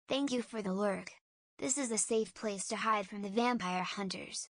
Thank you for the lurk! This is a safe place to hide from the vampire hunters.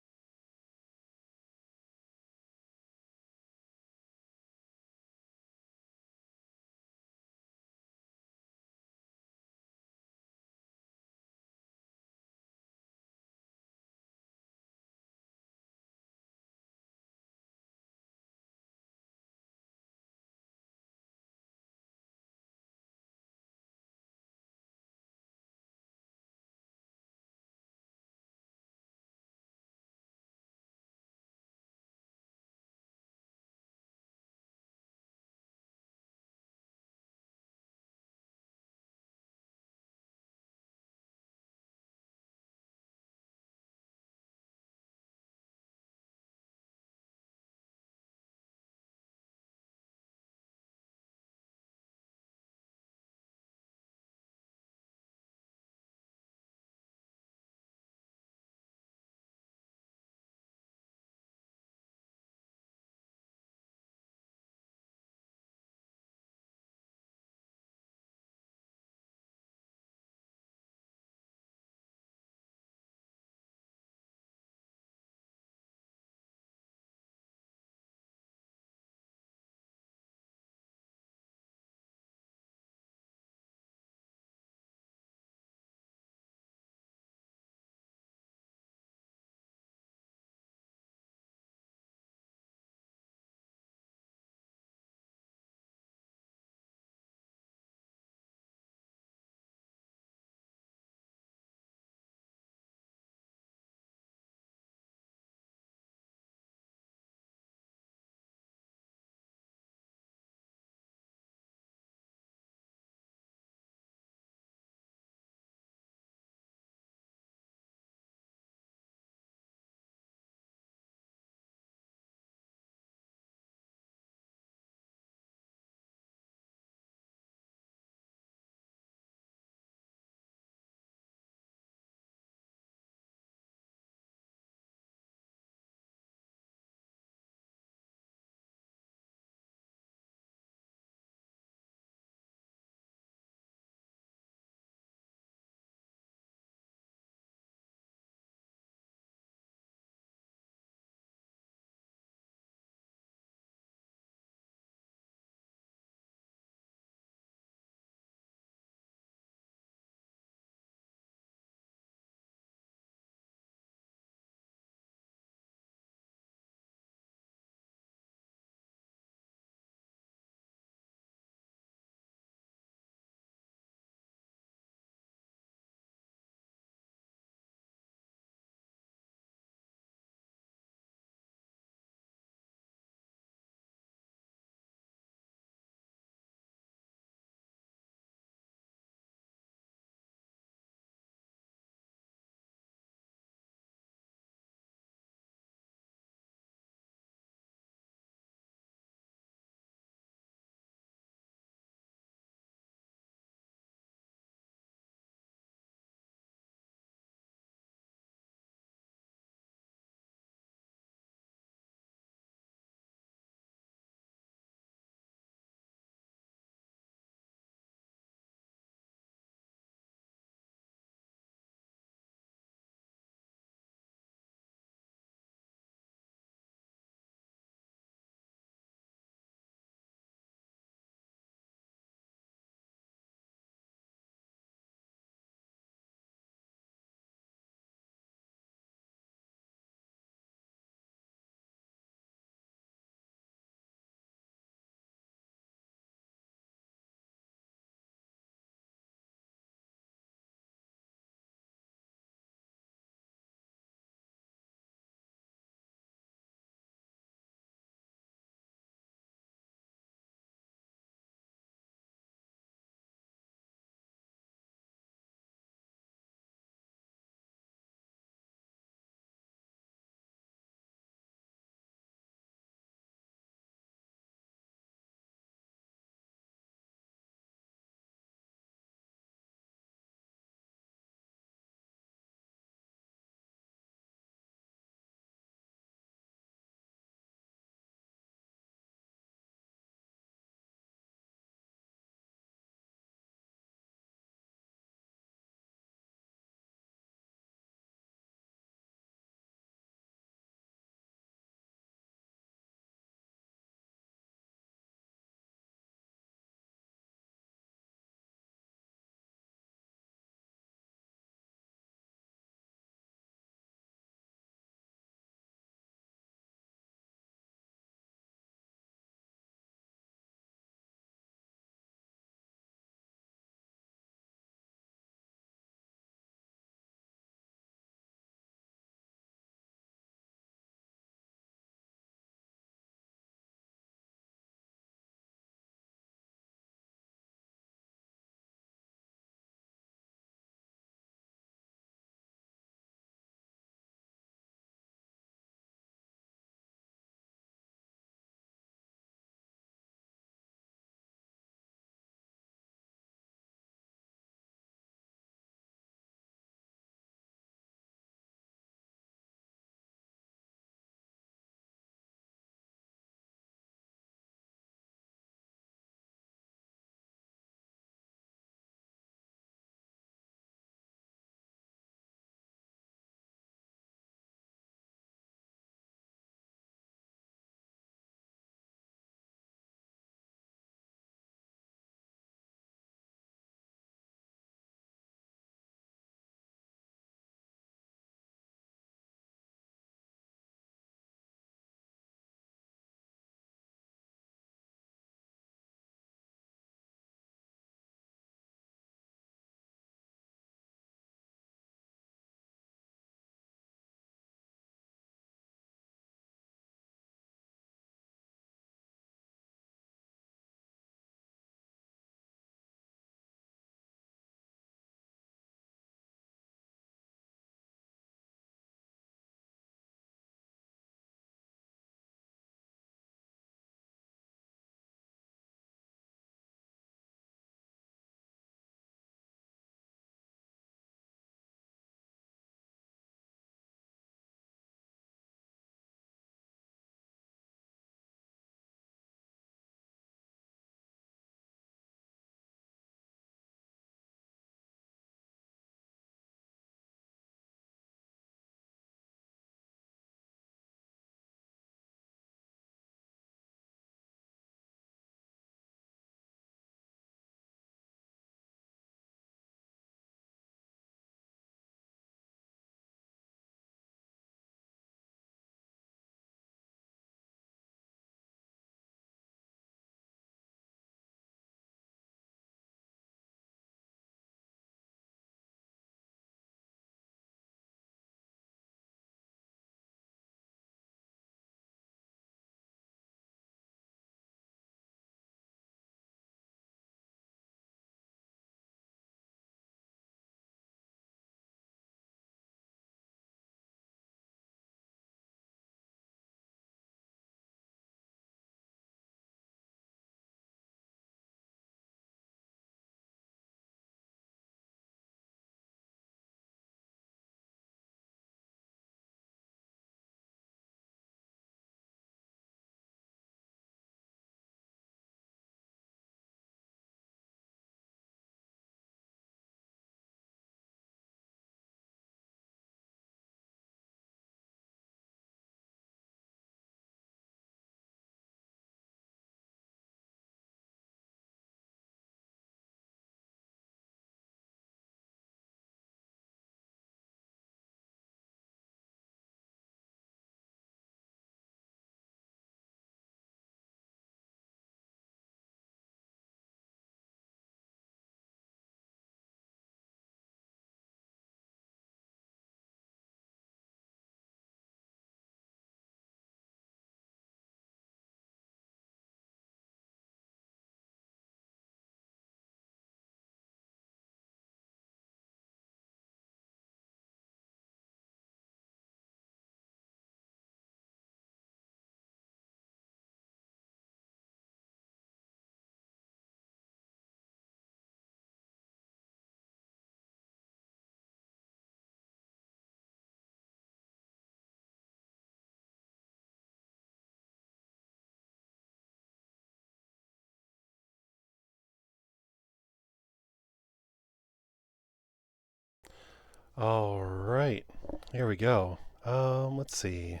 All right, here we go. Let's see.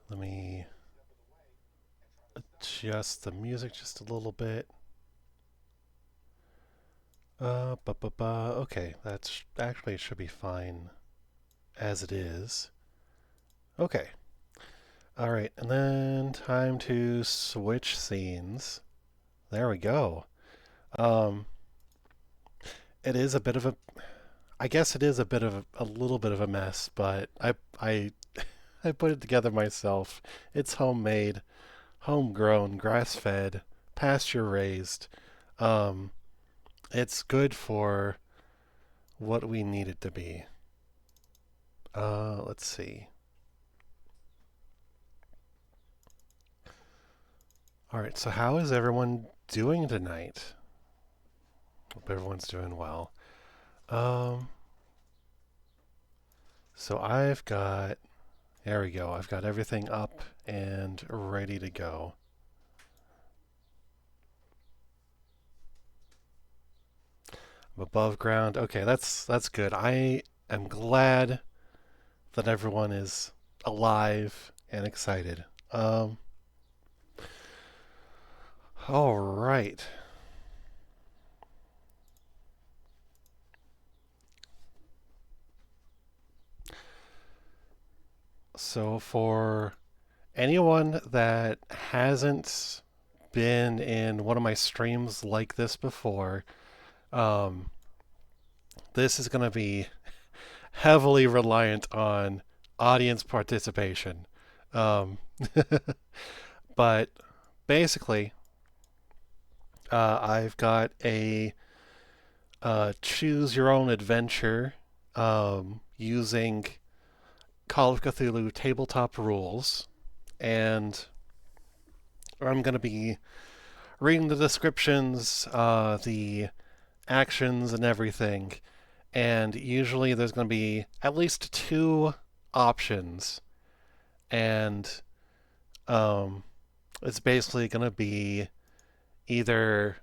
Let me adjust the music just a little bit. Okay, that's actually it should be fine as it is. Okay. All right, and then time to switch scenes. There we go. Um, it is a bit of a, I guess it is a bit of a little bit of a mess, but I I put it together myself. It's homemade, homegrown, grass-fed, pasture-raised. Um, it's good for what we need it to be. Let's see. All right, so how is everyone doing tonight? Hope everyone's doing well. Um, so there we go. I've got everything up and ready to go. I'm above ground. Okay, that's good. I am glad that everyone is alive and excited. Um, all right. So for anyone that hasn't been in one of my streams like this before, um, this is going to be heavily reliant on audience participation. Um, but basically, I've got a choose your own adventure using Call of Cthulhu tabletop rules, and I'm going to be reading the descriptions, the actions, and everything. And usually there's going to be at least two options, and um, it's basically going to be either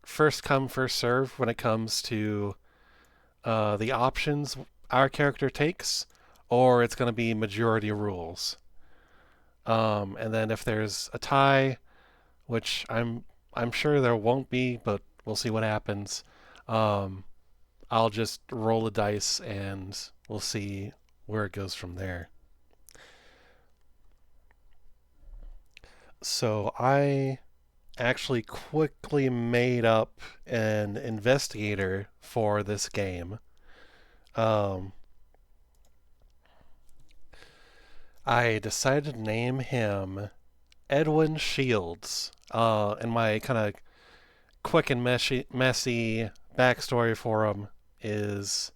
first come, first serve when it comes to the options our character takes, or it's going to be majority rules. And then if there's a tie, which I'm sure there won't be, but we'll see what happens. Um, I'll just roll the dice and we'll see where it goes from there. So I actually quickly made up an investigator for this game. Um, I decided to name him Edwin Shields. And my kind of quick and messy backstory for him is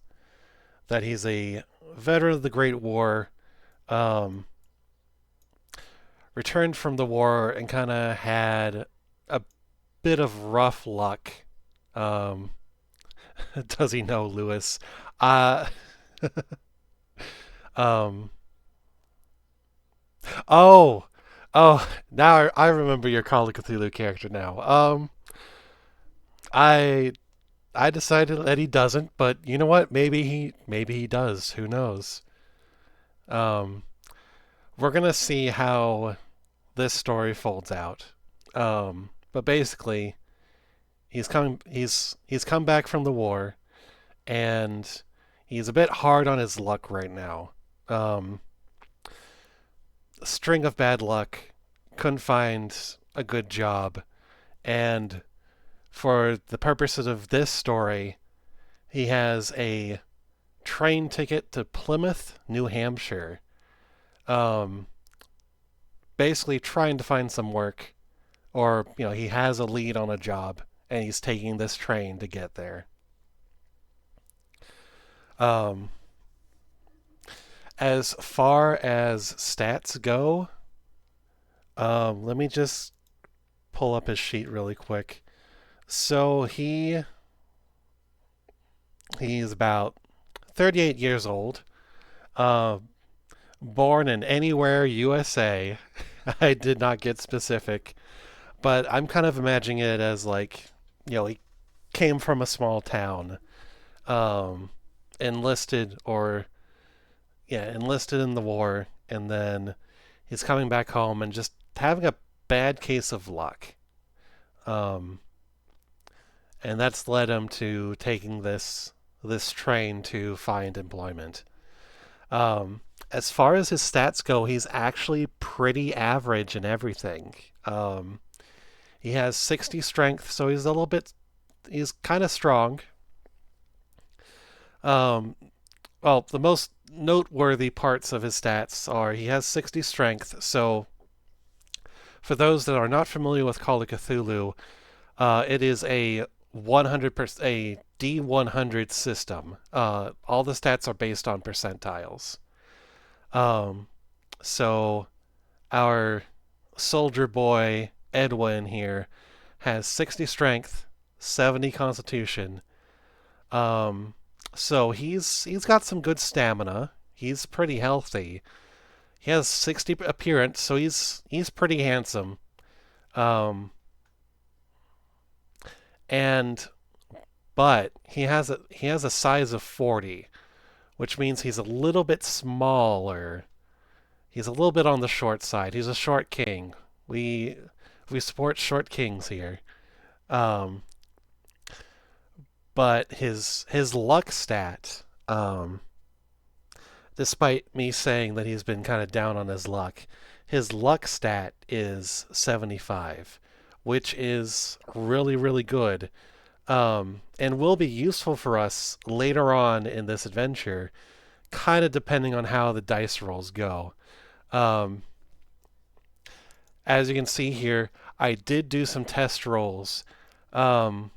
that he's a veteran of the Great War, um, returned from the war, and kind of had a bit of rough luck. Um, does he know Lewis? Uh, um, oh, oh, now I remember your Call of Cthulhu character now. I I decided that he doesn't, but you know what? Maybe he does. Who knows? Um, we're gonna see how this story folds out. But basically, he's come back from the war, and he's a bit hard on his luck right now. Um, a string of bad luck, couldn't find a good job, and for the purposes of this story, he has a train ticket to Plymouth, New Hampshire. Um, basically trying to find some work, or he has a lead on a job, and he's taking this train to get there. Um, as far as stats go, let me just pull up his sheet really quick. So he's about 38 years old, uh, born in Anywhere, USA. I did not get specific, but I'm kind of imagining it as like, he came from a small town. Um, enlisted or yeah, enlisted in the war, and then he's coming back home and just having a bad case of luck. Um, and that's led him to taking this train to find employment. Um, as far as his stats go, he's actually pretty average in everything. He has 60 strength, so he's kind of strong. Um, well, the most noteworthy parts of his stats are he has 60 strength, so for those that are not familiar with Call of Cthulhu, it is a 100% a D100 system. All the stats are based on percentiles. Um, so our soldier boy Edwin here has 60 strength, 70 constitution. Um, so he's got some good stamina. He's pretty healthy. He has 60 appearance, so he's pretty handsome. Um, and but he has a size of 40, which means he's a little bit smaller. He's a little bit on the short side. He's a short king. We we support short kings here. Um, but his luck stat, despite me saying that he's been kind of down on his luck stat is 75, which is really really good. And will be useful for us later on in this adventure, kind of depending on how the dice rolls go. Um, as you can see here, I did do some test rolls. Um,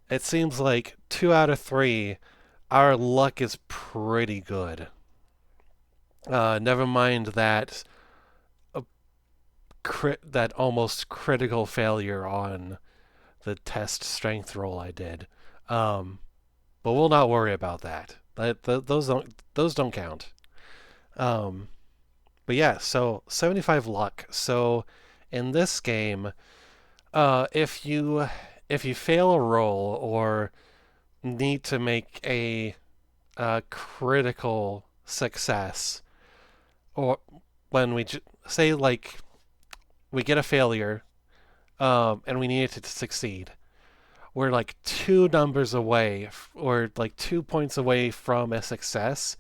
it seems like 2 out of 3, our luck is pretty good. Never mind uh, that almost critical failure on the test strength roll I did. Um, but we'll not worry about that. Those don't count. Um, but yeah, so 75 luck. So in this game, if you fail a roll or need to make a critical success, or when say like we get a failure, and we need it to succeed, we're like two numbers away, or like 2 points away from a success.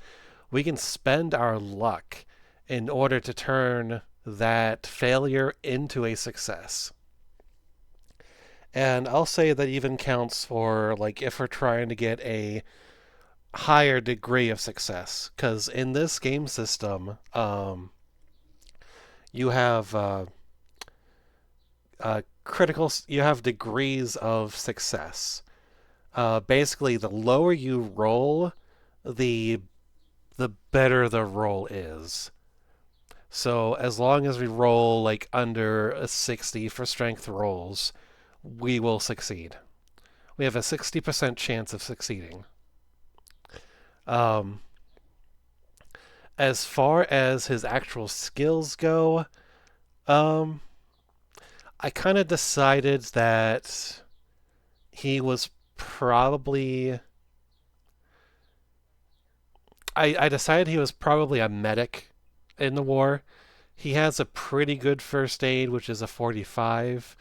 We can spend our luck in order to turn that failure into a success. And I'll say that even counts for like if we're trying to get a higher degree of success, because in this game system, you have you have degrees of success. Basically, the lower you roll, the the better the roll is. So as long as we roll like under a 60 for strength rolls, we will succeed. We have a 60% chance of succeeding. Um, as far as his actual skills go, um, I kind of decided that he was probably. I decided he was probably a medic in the war. He has a pretty good first aid, which is a 45.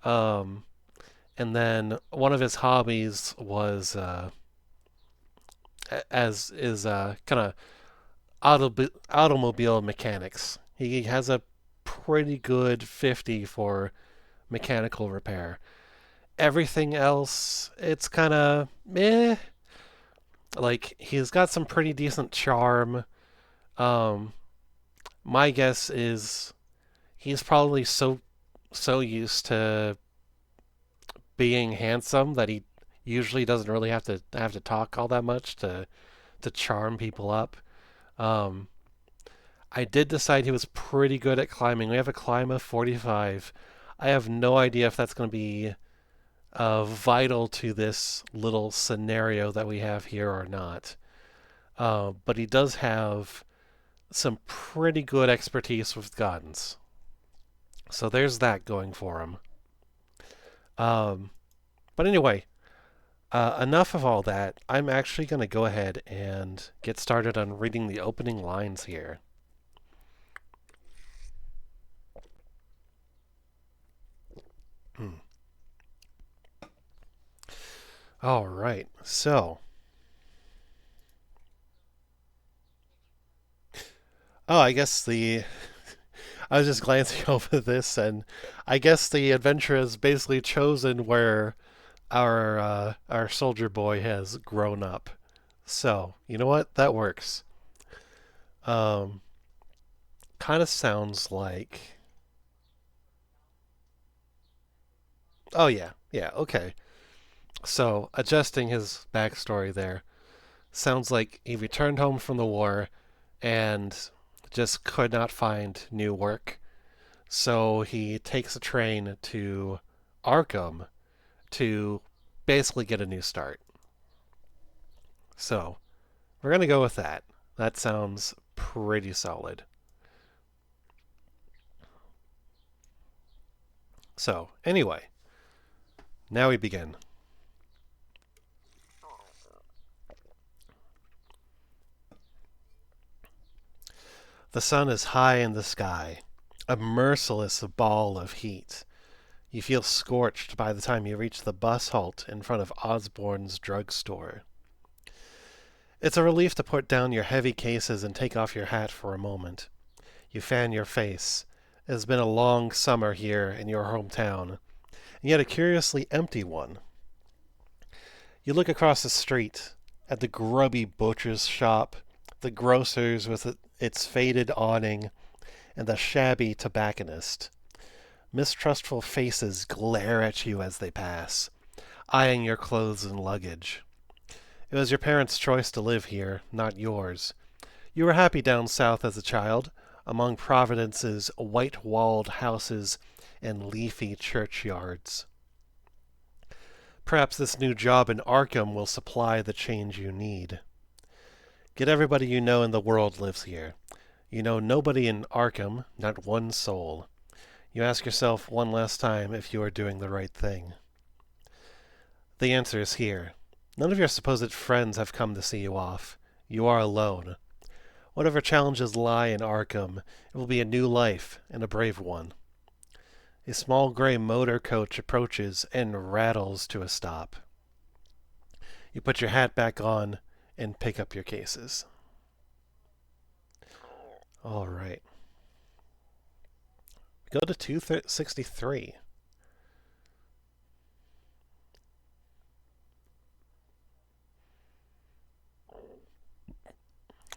Um, and then one of his hobbies was as is kind of automobile mechanics. He has a pretty good 50 for mechanical repair. Everything else, it's kind of meh. Like he's got some pretty decent charm. Um, my guess is he's probably so used to being handsome that he usually doesn't really have to talk all that much to charm people up. Um, I did decide he was pretty good at climbing. We have a climb of 45. I have no idea if that's going to be vital to this little scenario that we have here or not. But he does have some pretty good expertise with guns. So there's that going for him. Um, but anyway, Enough of all that. I'm actually going to go ahead and get started on reading the opening lines here. All right. I guess the I was just glancing over this, and I guess the adventure has basically chosen where our soldier boy has grown up. So you know what? That works. Um, Kind of sounds like. Oh yeah, yeah. Okay. So adjusting his backstory there sounds like he returned home from the war and just could not find new work. So he takes a train to Arkham to basically get a new start. So we're going to go with that. That sounds pretty solid. So, anyway, now we begin. The sun is high in the sky, a merciless ball of heat. You feel scorched by the time you reach the bus halt in front of Osborne's drugstore. It's a relief to put down your heavy cases and take off your hat for a moment. You fan your face. It has been a long summer here in your hometown, and yet a curiously empty one. You look across the street at the grubby butcher's shop, the grocer's with its faded awning, and the shabby tobacconist. Mistrustful faces glare at you as they pass, eyeing your clothes and luggage. It was your parents' choice to live here, not yours. You were happy down south as a child, among Providence's white-walled houses and leafy churchyards. Perhaps this new job in Arkham will supply the change you need. Get everybody you know in the world lives here. You know nobody in Arkham, not one soul. You ask yourself one last time if you are doing the right thing. The answer is here. None of your supposed friends have come to see you off. You are alone. Whatever challenges lie in Arkham, it will be a new life and a brave one. A small gray motor coach approaches and rattles to a stop. You put your hat back on and pick up your cases. All right. Go to 263.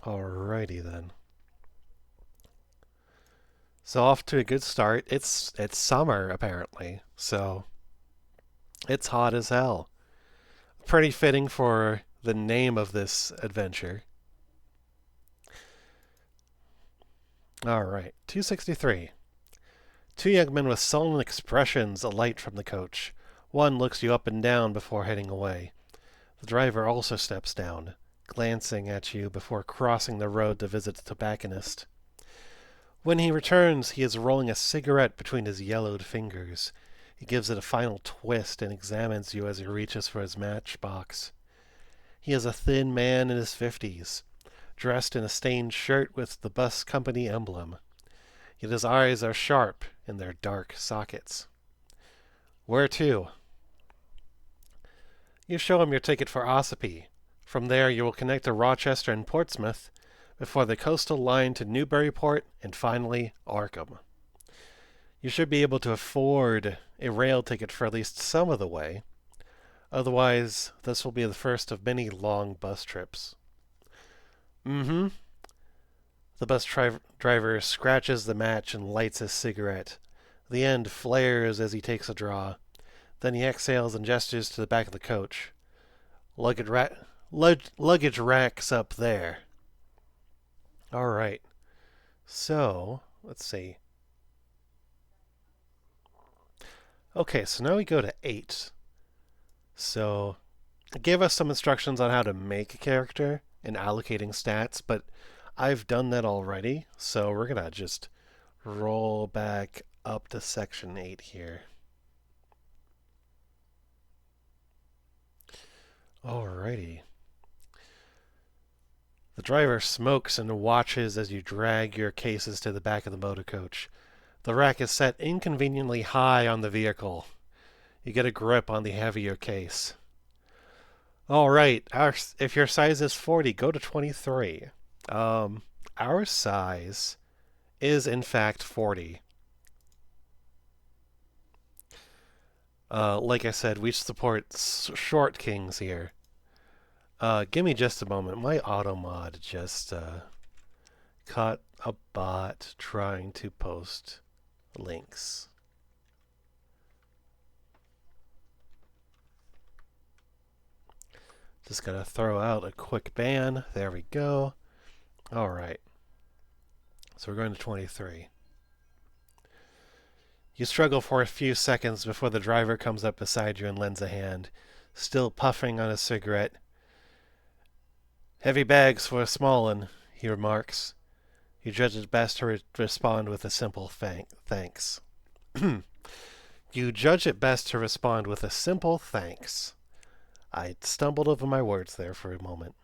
Alrighty then. So off to a good start. It's summer apparently, so it's hot as hell. Pretty fitting for the name of this adventure. All right, 263. Two young men with sullen expressions alight from the coach. One looks you up and down before heading away. The driver also steps down, glancing at you before crossing the road to visit the tobacconist. When he returns, he is rolling a cigarette between his yellowed fingers. He gives it a final twist and examines you as he reaches for his matchbox. He is a thin man in his 50s, dressed in a stained shirt with the bus company emblem. Yet his eyes are sharp in their dark sockets. Where to? You show him your ticket for Ossipee. From there you will connect to Rochester and Portsmouth, before the coastal line to Newburyport, and finally Arkham. You should be able to afford a rail ticket for at least some of the way. Otherwise, this will be the first of many long bus trips. Mm-hmm. The driver scratches the match and lights his cigarette. The end flares as he takes a draw. Then he exhales and gestures to the back of the coach. Luggage racks up there. All right. So, let's see. Okay, so now we go to 8. So, it gave us some instructions on how to make a character and allocating stats, but I've done that already, so we're going to just roll back up to section 8 here. Alrighty. The driver smokes and watches as you drag your cases to the back of the motor coach. The rack is set inconveniently high on the vehicle. You get a grip on the heavier case. Alright, if your size is 40, go to 23. Our size is in fact 40. Like I said, we support short kings here. Give me just a moment. My automod just caught a bot trying to post links. Just gonna throw out a quick ban. There we go. Alright. So we're going to 23. You struggle for a few seconds before the driver comes up beside you and lends a hand, still puffing on a cigarette. Heavy bags for a small one, he remarks. You judge it best to respond with a simple thanks. You judge it best to respond with a simple thanks. I stumbled over my words there for a moment.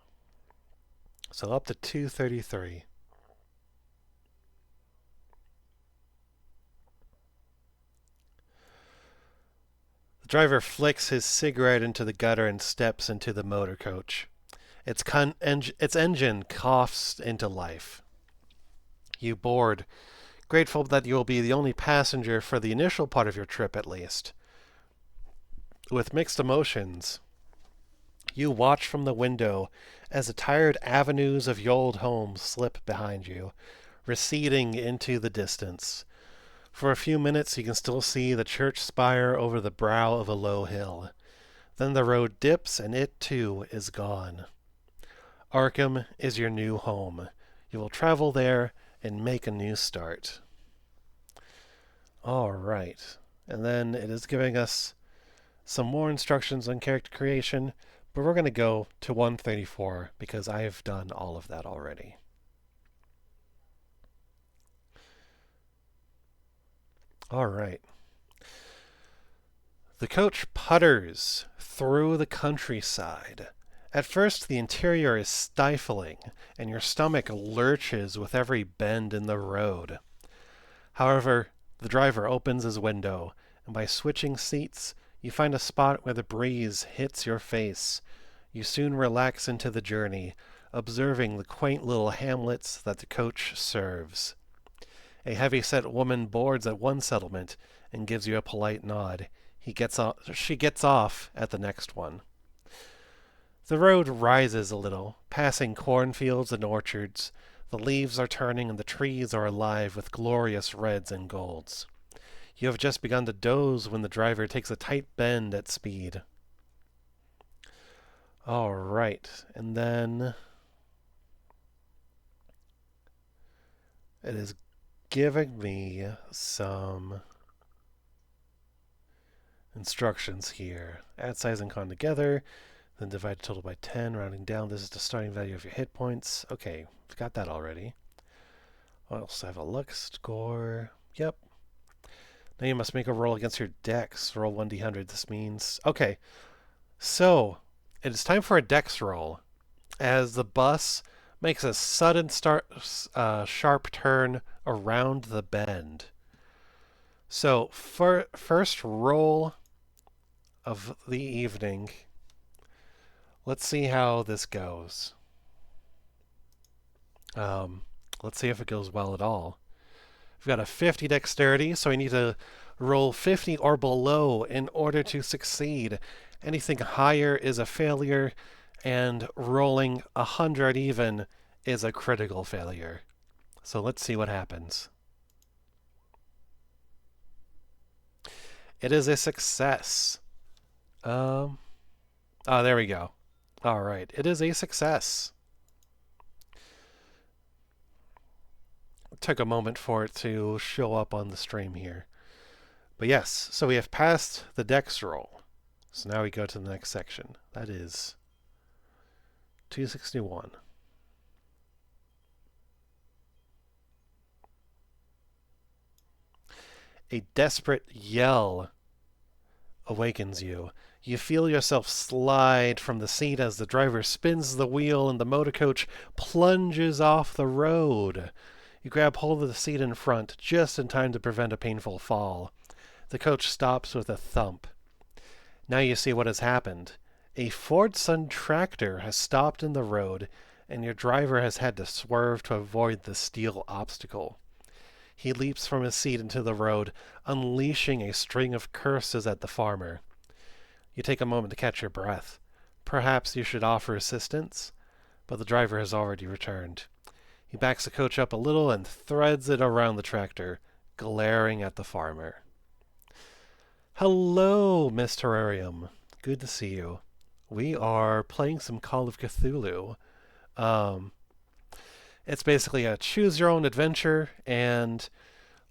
So up to 233. The driver flicks his cigarette into the gutter and steps into the motor coach. Its engine coughs into life. You board, grateful that you will be the only passenger for the initial part of your trip at least. With mixed emotions, you watch from the window as the tired avenues of your old home slip behind you, receding into the distance. For a few minutes you can still see the church spire over the brow of a low hill. Then the road dips and it too is gone. Arkham is your new home. You will travel there and make a new start. Alright. And then it is giving us some more instructions on character creation, but we're going to go to 134 because I've done all of that already. Alright. The coach putters through the countryside. At first, the interior is stifling, and your stomach lurches with every bend in the road. However, the driver opens his window, and by switching seats, you find a spot where the breeze hits your face. You soon relax into the journey, observing the quaint little hamlets that the coach serves. A heavy-set woman boards at one settlement and gives you a polite nod. She gets off at the next one. The road rises a little, passing cornfields and orchards. The leaves are turning and the trees are alive with glorious reds and golds. You have just begun to doze when the driver takes a tight bend at speed. Alright, and then it is giving me some instructions here. Add size and con together, then divide the total by 10, rounding down. This is the starting value of your hit points. Okay, we've got that already. I'll also have a luck score. Yep. Now you must make a roll against your dex. Roll 1d100. This means... Okay, so it is time for a dex roll as the bus makes a sudden sharp turn around the bend. So, first roll of the evening. Let's see how this goes. Let's see if it goes well at all. We've got a 50 dexterity, so I need to roll 50 or below in order to succeed. Anything higher is a failure, and rolling 100 even is a critical failure. So let's see what happens. It is a success. Oh, there we go. All right, it is a success. It took a moment for it to show up on the stream here. But yes, so we have passed the dex roll. So now we go to the next section. That is 261. A desperate yell awakens you. You feel yourself slide from the seat as the driver spins the wheel and the motor coach plunges off the road. You grab hold of the seat in front just in time to prevent a painful fall. The coach stops with a thump. Now you see what has happened. A Ford Sun tractor has stopped in the road, and your driver has had to swerve to avoid the steel obstacle. He leaps from his seat into the road, unleashing a string of curses at the farmer. You take a moment to catch your breath. Perhaps you should offer assistance, but the driver has already returned. He backs the coach up a little and threads it around the tractor, glaring at the farmer. Hello, Miss Terrarium. Good to see you. We are playing some Call of Cthulhu. Um, it's basically a choose your own adventure, and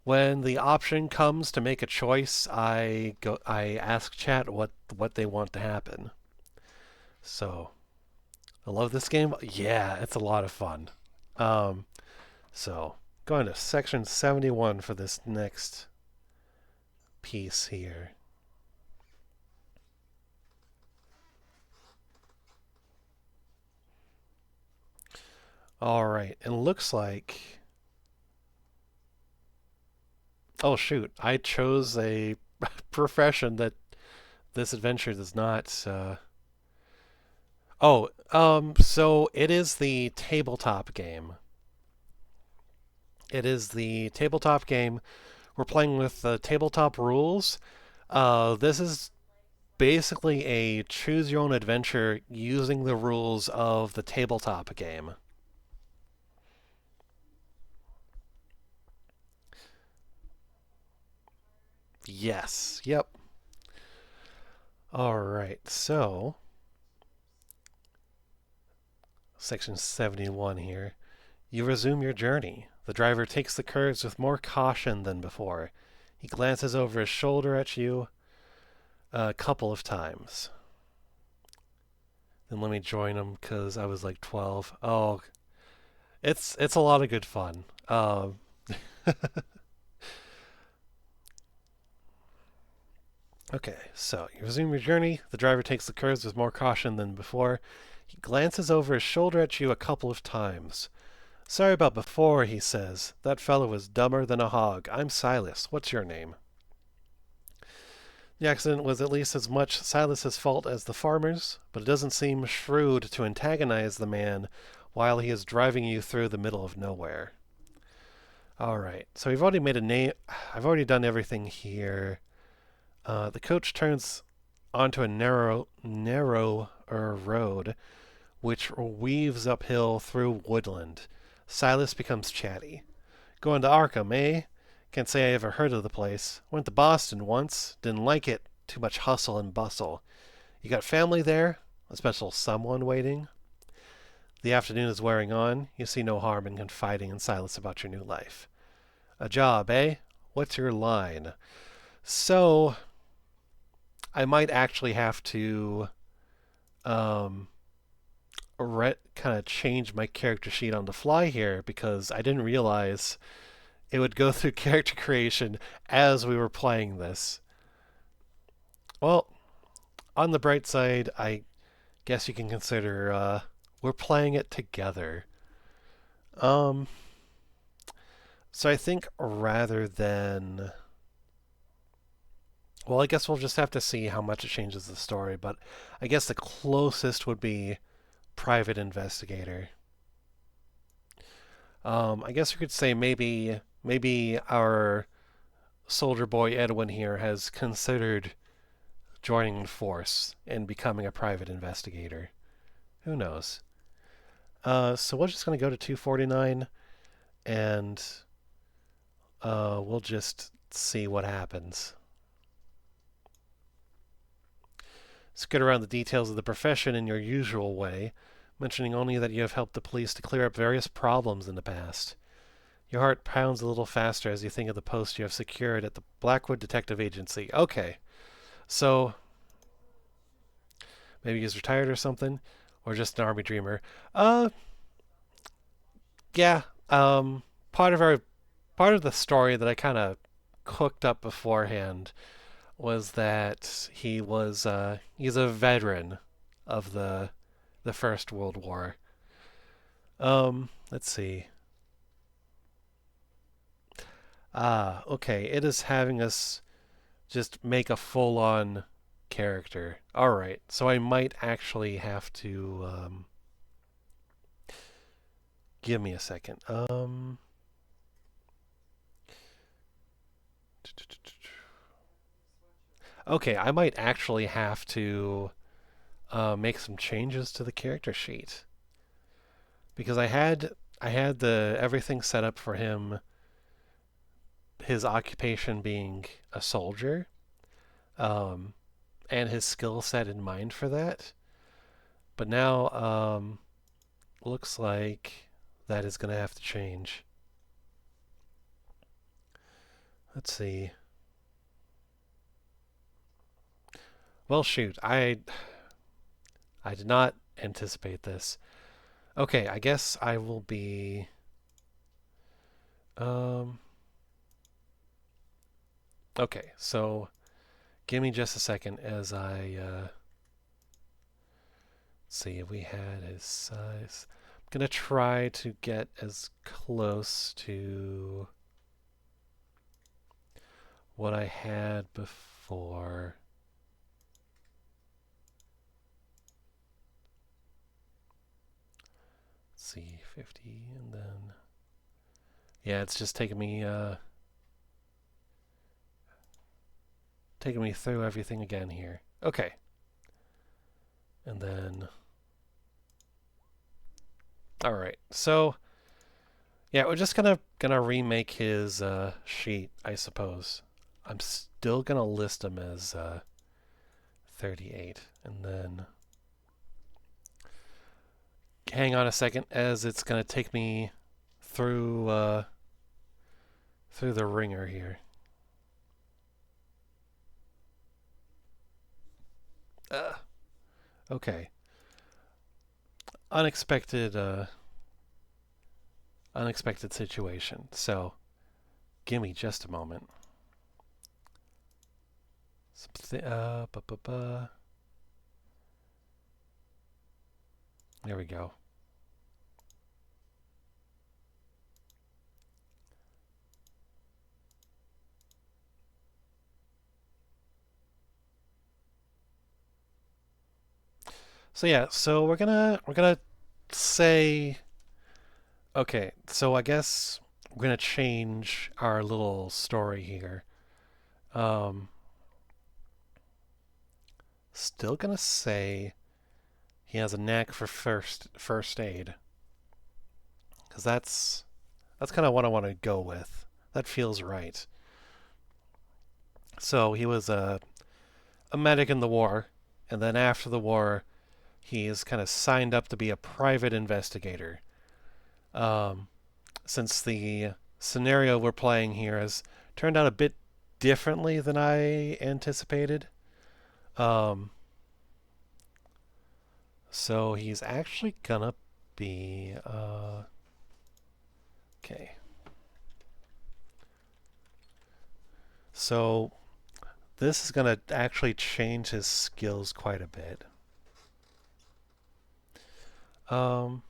when the option comes to make a choice, I ask chat what they want to happen. So, I love this game. Yeah, it's a lot of fun. Um, so, going to section 71 for this next piece here. All right, it looks like. Oh shoot! I chose a profession that this adventure does not. So it is the tabletop game. It is the tabletop game. We're playing with the tabletop rules. This is basically a choose your own adventure using the rules of the tabletop game. Yes. Yep. All right. So, section 71 here. You resume your journey. The driver takes the curves with more caution than before. He glances over his shoulder at you a couple of times. Then let me join him because I was like 12. Oh, it's a lot of good fun. Okay, so you resume your journey. The driver takes the curves with more caution than before. He glances over his shoulder at you a couple of times. Sorry about before, he says. That fellow was dumber than a hog. I'm Silas. What's your name? The accident was at least as much Silas's fault as the farmer's, but it doesn't seem shrewd to antagonize the man while he is driving you through the middle of nowhere. All right, so we've already made a name. I've already done everything here. The coach turns onto a narrower road, which weaves uphill through woodland. Silas becomes chatty. Going to Arkham, eh? Can't say I ever heard of the place. Went to Boston once. Didn't like it. Too much hustle and bustle. You got family there? A special someone waiting? The afternoon is wearing on. You see no harm in confiding in Silas about your new life. A job, eh? What's your line? So, I might actually have to kind of change my character sheet on the fly here because I didn't realize it would go through character creation as we were playing this. Well, on the bright side, I guess you can consider we're playing it together. Um, so I think rather than. Well, I guess we'll just have to see how much it changes the story, but I guess the closest would be private investigator. I guess you could say maybe our soldier boy Edwin here has considered joining the force and becoming a private investigator. Who knows? So we're just going to go to 249 and we'll just see what happens. Skid around the details of the profession in your usual way, mentioning only that you have helped the police to clear up various problems in the past. Your heart pounds a little faster as you think of the post you have secured at the Blackwood Detective Agency. Okay, so maybe he's retired or something, or just an army dreamer. Yeah. Part of the story that I kind of cooked up beforehand was that he's a veteran of the First World War. Let's see. Okay. It is having us just make a full-on character. All right. So I might actually have to give me a second. Okay, I might actually have to make some changes to the character sheet because I had the everything set up for him, his occupation being a soldier, um, and his skill set in mind for that. But now looks like that is going to have to change. Let's see. Well, shoot, I did not anticipate this. Okay, I guess I will be. Um, okay, so give me just a second as I see if we had his size. I'm gonna try to get as close to what I had before. Let's see, 50, and then yeah, it's just taking me through everything again here. Okay, and then all right, so yeah, we're just gonna remake his sheet, I suppose. I'm still gonna list him as 38, and then hang on a second, as it's gonna take me through through the ringer here. Uh, okay, unexpected unexpected situation. So give me just a moment. There we go. So yeah, so we're gonna say okay. So I guess we're gonna change our little story here. Um, Still gonna say he has a knack for first aid because that's kind of what I want to go with. That feels right. So he was a medic in the war, and then after the war, he is kind of signed up to be a private investigator. Um, since the scenario we're playing here has turned out a bit differently than I anticipated. Um, so he's actually gonna be okay. So this is gonna actually change his skills quite a bit. Um,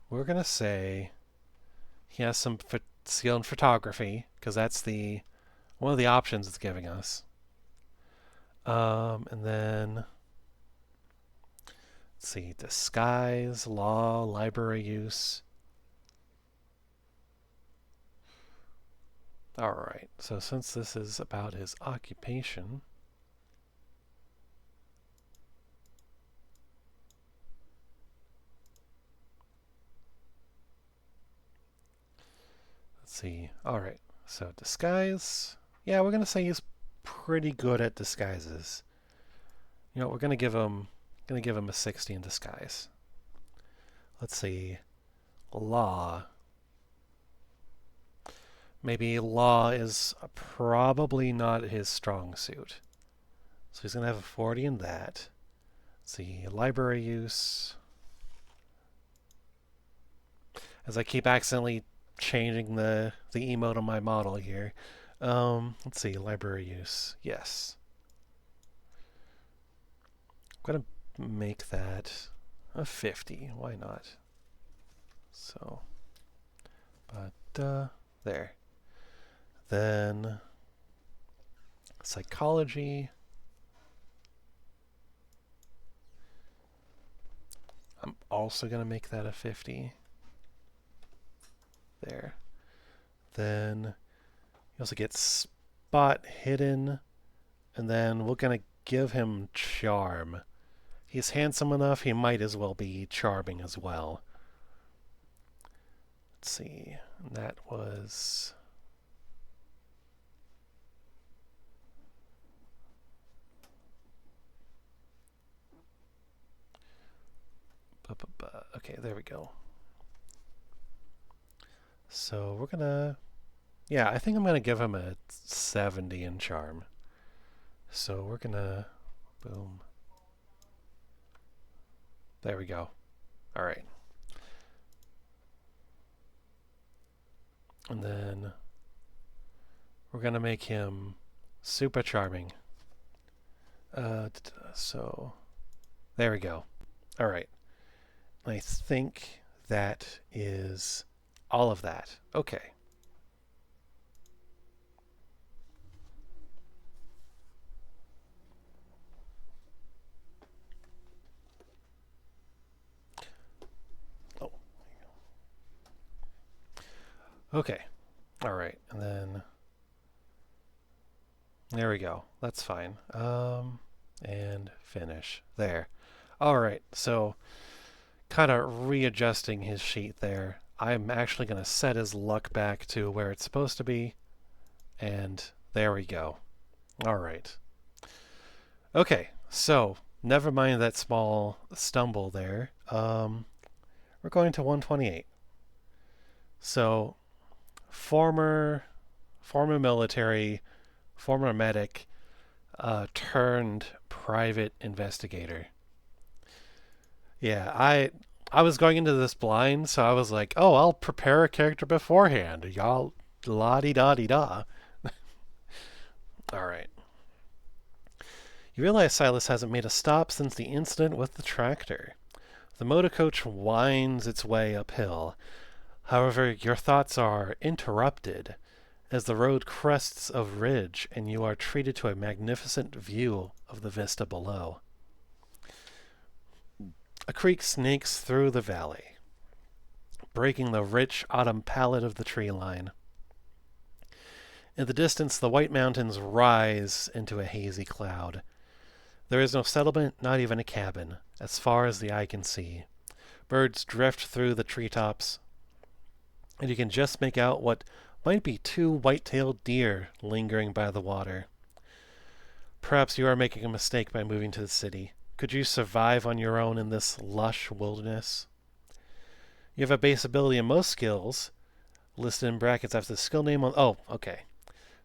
we're gonna say he has some skill in photography because that's the one of the options it's giving us. And then let's see, disguise, law, library use. All right. So since this is about his occupation, let's see. All right. So disguise. Yeah, we're gonna say he's pretty good at disguises. You know, we're gonna give him a 60 in disguise. Let's see. Law. Maybe law is probably not his strong suit. So he's gonna have a 40 in that. Let's see. Library use. As I keep accidentally changing the emote on my model here. Let's see, library use. Yes. I'm gonna make that a 50. Why not? So, but there. Then psychology. I'm also gonna make that a 50. There. Then you also get spot hidden, and then we're gonna give him charm. He's handsome enough, he might as well be charming as well. Let's see. That was... Okay, there we go. So we're gonna... Yeah, I think I'm gonna give him a 70 in charm. So we're gonna... Boom. There we go. Alright. And then we're gonna make him super charming. So there we go. Alright. I think that is all of that. Okay. Oh. Okay. Alright. And then there we go. That's fine. And finish. There. Alright. So kind of readjusting his sheet there. I'm actually going to set his luck back to where it's supposed to be. And there we go. All right. Okay, so never mind that small stumble there. We're going to 128. So former military, former medic, turned private investigator. Yeah, I was going into this blind, so I was like, oh, I'll prepare a character beforehand. Y'all la di da di da. All right. You realize Silas hasn't made a stop since the incident with the tractor. The motor coach winds its way uphill. However, your thoughts are interrupted as the road crests a ridge and you are treated to a magnificent view of the vista below. A creek snakes through the valley, breaking the rich autumn palette of the tree line. In the distance, the white mountains rise into a hazy cloud. There is no settlement, not even a cabin, as far as the eye can see. Birds drift through the treetops, and you can just make out what might be two white-tailed deer lingering by the water. Perhaps you are making a mistake by moving to the city. Could you survive on your own in this lush wilderness? You have a base ability in most skills, listed in brackets after the skill name on... Oh, okay.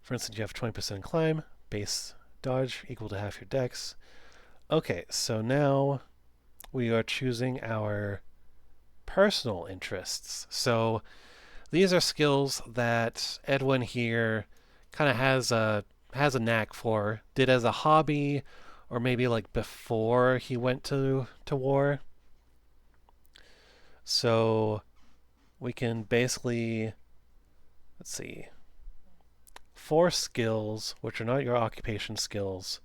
For instance, you have 20% climb, base dodge equal to half your dex. Okay, so now we are choosing our personal interests. So these are skills that Edwin here kind of has a knack for, did as a hobby, or maybe like before he went to war. So we can basically, let's see, 4 skills, which are not your occupation skills,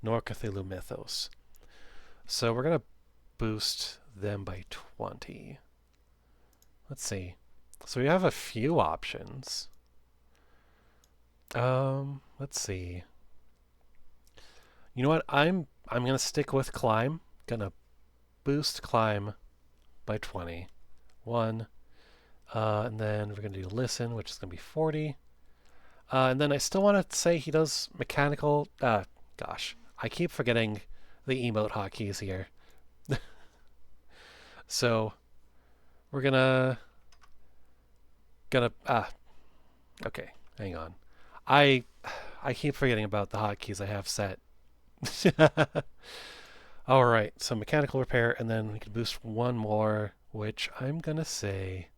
nor Cthulhu Mythos. So we're going to boost them by 20. Let's see. So we have a few options. Let's see. You know what? I'm going to stick with climb. Gonna boost climb by 20. 1. And then we're going to do listen, which is going to be 40. And then I still want to say he does mechanical... gosh. I keep forgetting the emote hotkeys here. So we're gonna okay, hang on. I keep forgetting about the hotkeys I have set. All right, so mechanical repair, and then we can boost one more, which I'm gonna say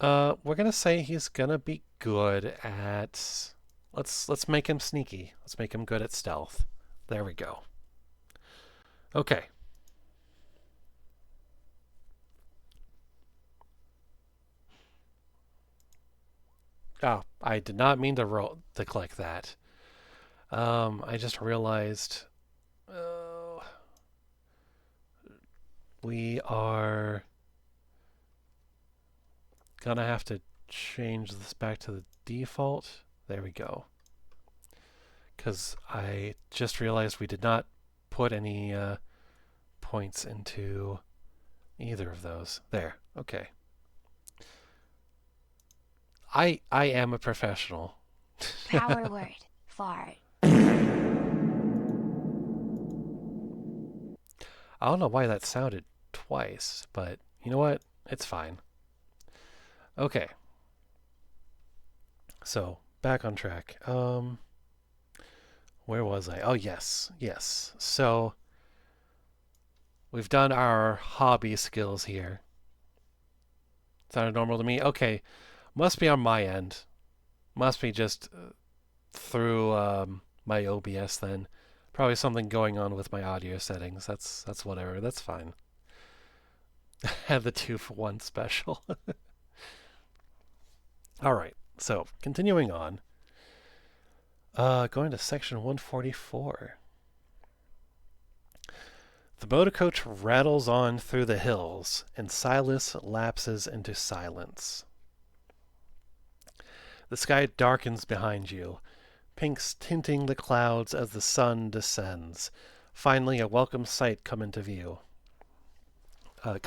We're gonna say he's gonna be good at. Let's make him sneaky. Let's make him good at stealth. There we go. Okay. Oh, I did not mean to click that. I just realized uh, we are gonna have to change this back to the default. There we go. Because I just realized we did not put any points into either of those. There. Okay. I am a professional. Power word. Fart. I don't know why that sounded twice, but you know what? It's fine. Okay. So, back on track. Where was I? Oh, yes. Yes. So, we've done our hobby skills here. Sounded normal to me? Okay. Must be on my end. Must be just through my OBS then. Probably something going on with my audio settings. That's whatever. That's fine. Have the 2-for-1 special. All right. So continuing on. Going to section 144. The motor coach rattles on through the hills, and Silas lapses into silence. The sky darkens behind you, pinks tinting the clouds as the sun descends. Finally, a welcome sight comes into view. A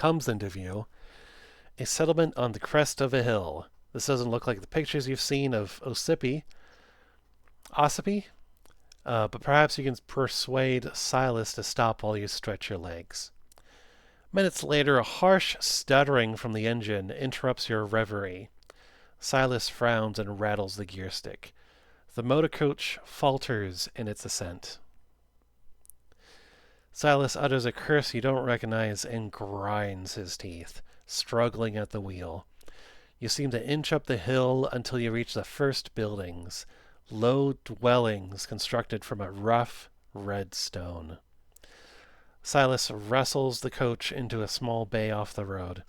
settlement on the crest of a hill. This doesn't look like the pictures you've seen of Ossipee, but perhaps you can persuade Silas to stop while you stretch your legs. Minutes later, a harsh stuttering from the engine interrupts your reverie. Silas frowns and rattles the gear stick. The motor coach falters in its ascent. Silas utters a curse you don't recognize and grinds his teeth, struggling at the wheel. You seem to inch up the hill until you reach the first buildings, low dwellings constructed from a rough, red stone. Silas wrestles the coach into a small bay off the road.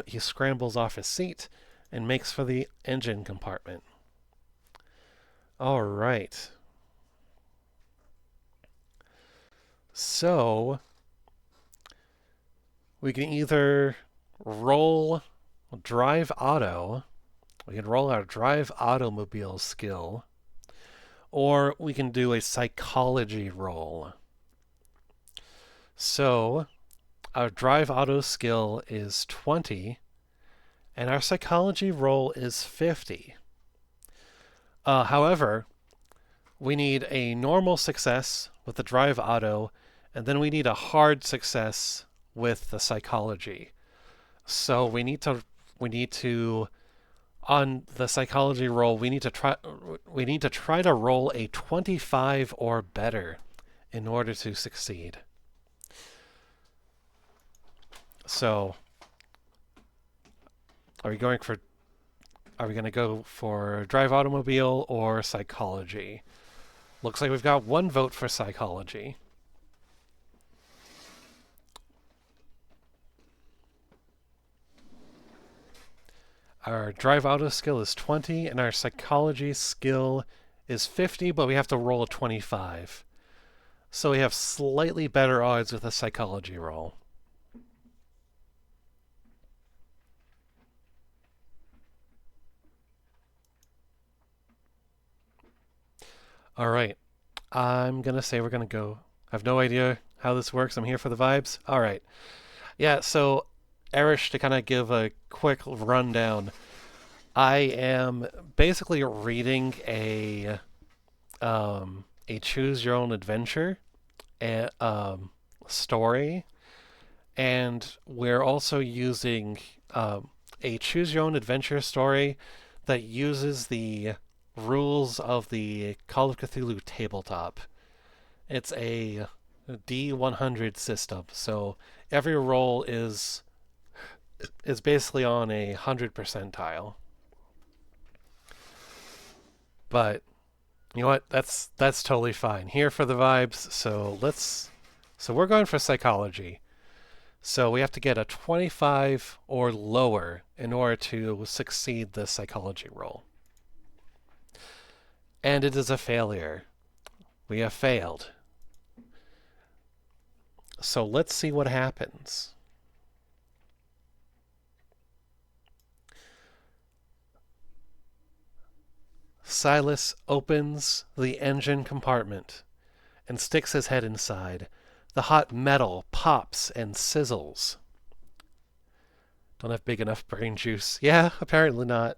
He scrambles off his seat and makes for the engine compartment. All right. So, we can either roll drive auto. We can roll our drive automobile skill, or we can do a psychology roll. So, our drive auto skill is 20, and our psychology roll is 50. However, we need a normal success with the drive auto, and then we need a hard success with the psychology. So we need to on the psychology roll, we need to try to roll a 25 or better in order to succeed. So, are we going to go for drive automobile or psychology? Looks like we've got one vote for psychology. Our drive auto skill is 20, and our psychology skill is 50, but we have to roll a 25. So we have slightly better odds with a psychology roll. All right. I'm going to say we're going to go. I have no idea how this works. I'm here for the vibes. All right. Yeah, so Erish, to kind of give a quick rundown, I am basically reading a choose your own adventure story, and we're also using a choose your own adventure story that uses the rules of the Call of Cthulhu tabletop. It's a D100 system, so every roll is is basically on 100 percentile. But you know what? That's totally fine. Here for the vibes. So we're going for psychology. So we have to get a 25 or lower in order to succeed the psychology roll. And it is a failure. We have failed. So let's see what happens. Silas opens the engine compartment and sticks his head inside. The hot metal pops and sizzles. Don't have big enough brain juice. Yeah, apparently not.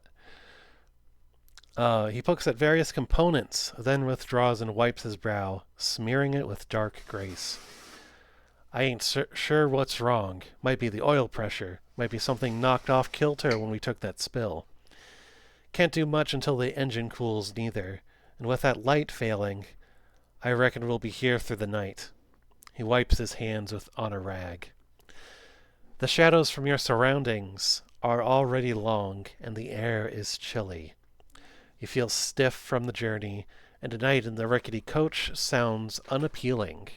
He pokes at various components, then withdraws and wipes his brow, smearing it with dark grease. I ain't sure what's wrong. Might be the oil pressure. Might be something knocked off kilter when we took that spill. Can't do much until the engine cools neither, and with that light failing, I reckon we'll be here through the night. He wipes his hands on a rag. The shadows from your surroundings are already long, and the air is chilly. You feel stiff from the journey, and a night in the rickety coach sounds unappealing.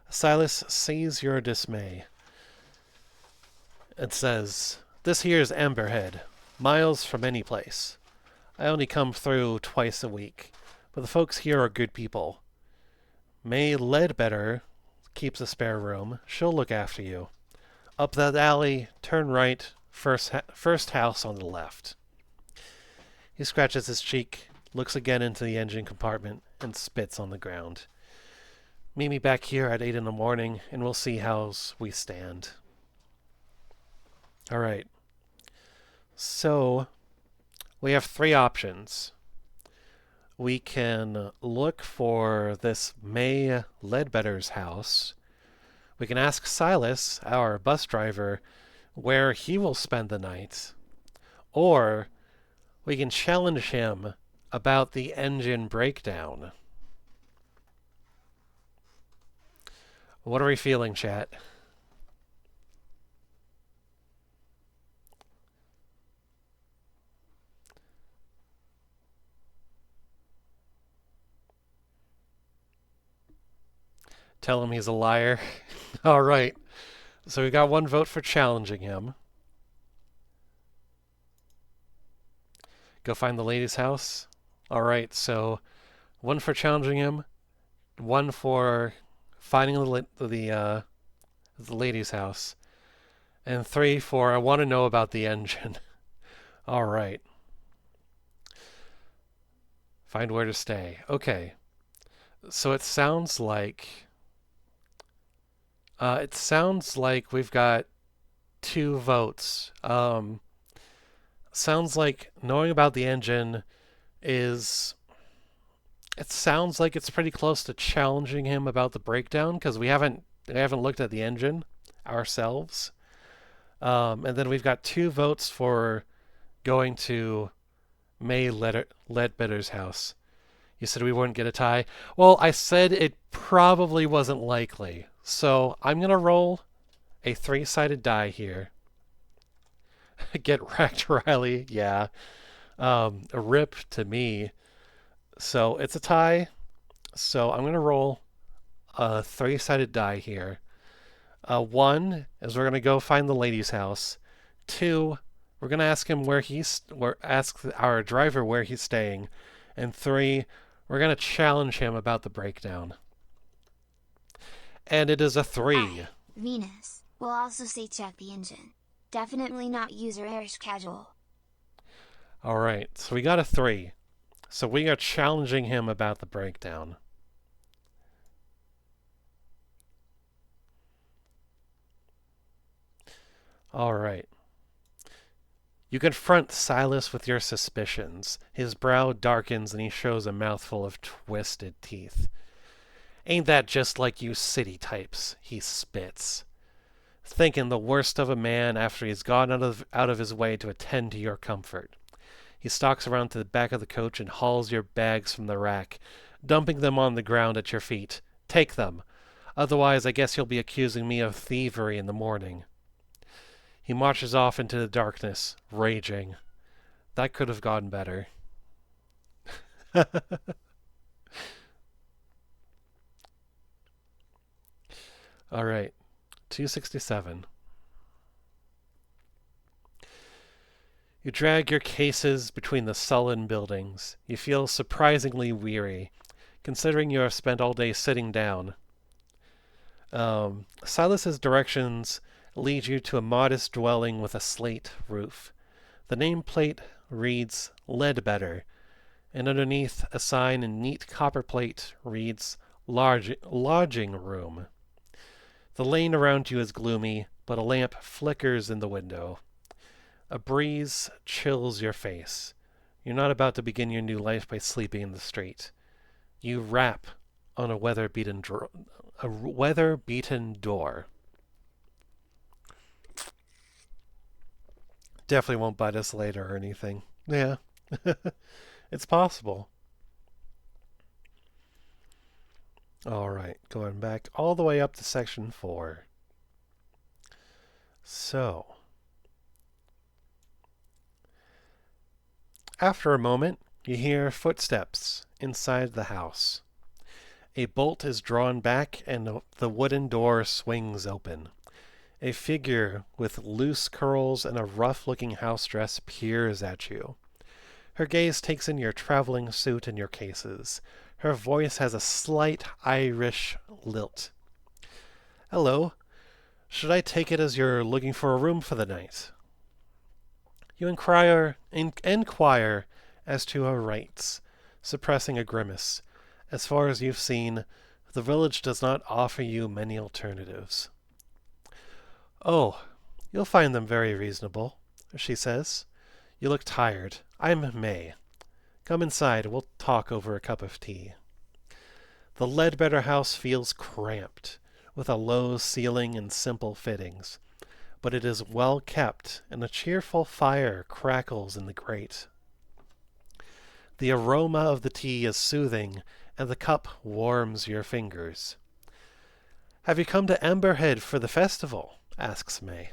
Silas sees your dismay and says, "This here's Amberhead, miles from any place. I only come through twice a week, but the folks here are good people. May Ledbetter keeps a spare room. She'll look after you. Up that alley, turn right, first house on the left." He scratches his cheek, looks again into the engine compartment, and spits on the ground. "Meet me back here at 8 in the morning, and we'll see how we stand." All right. So, we have three options. We can look for this May Ledbetter's house. We can ask Silas, our bus driver, where he will spend the night. Or we can challenge him about the engine breakdown. What are we feeling, chat? Tell him he's a liar. All right. So we got one vote for challenging him. Go find the lady's house. All right. So one for challenging him, one for finding the lady's house, and 3 for I want to know about the engine. All right. Find where to stay. Okay. So it sounds like we've got 2 votes. Sounds like knowing about the engine is. It sounds like it's pretty close to challenging him about the breakdown because we haven't looked at the engine ourselves. And then we've got 2 votes for going to May Ledbetter's house. You said we wouldn't get a tie. Well, I said it probably wasn't likely. So I'm going to roll a 3-sided die here. Get wrecked, Riley. Yeah. A rip to me. So it's a tie. So I'm going to roll a 3-sided die here. 1 is we're going to go find the lady's house. 2, we're going to ask him ask our driver where he's staying. And 3, we're going to challenge him about the breakdown. And it is a 3. Venus. We'll also say check the engine. Definitely not user errors casual. Alright, so we got a 3. So we are challenging him about the breakdown. Alright. You confront Silas with your suspicions. His brow darkens and he shows a mouthful of twisted teeth. "Ain't that just like you city types?" he spits. "Thinking the worst of a man after he's gone out of his way to attend to your comfort." He stalks around to the back of the coach and hauls your bags from the rack, dumping them on the ground at your feet. "Take them. Otherwise, I guess you'll be accusing me of thievery in the morning." He marches off into the darkness, raging. That could have gone better. All right, 267. You drag your cases between the sullen buildings. You feel surprisingly weary, considering you have spent all day sitting down. Silas's directions lead you to a modest dwelling with a slate roof. The nameplate reads Ledbetter, and underneath a sign in neat copperplate reads Lodging Room. The lane around you is gloomy, but a lamp flickers in the window. A breeze chills your face. You're not about to begin your new life by sleeping in the street. You rap on a weather-beaten door. Definitely won't bite us later or anything. Yeah, it's possible. All right, going back all the way up to section 4. So, after a moment, you hear footsteps inside the house. A bolt is drawn back and the wooden door swings open. A figure with loose curls and a rough-looking house dress peers at you. Her gaze takes in your traveling suit and your cases. Her voice has a slight Irish lilt. Hello. Should I take it as you're looking for a room for the night? You inquire as to her rights, suppressing a grimace. As far as you've seen, the village does not offer you many alternatives. Oh, you'll find them very reasonable, she says. You look tired. I'm May. Come inside, we'll talk over a cup of tea. The Ledbetter house feels cramped, with a low ceiling and simple fittings, but it is well kept, and a cheerful fire crackles in the grate. The aroma of the tea is soothing, and the cup warms your fingers. Have you come to Emberhead for the festival? Asks May.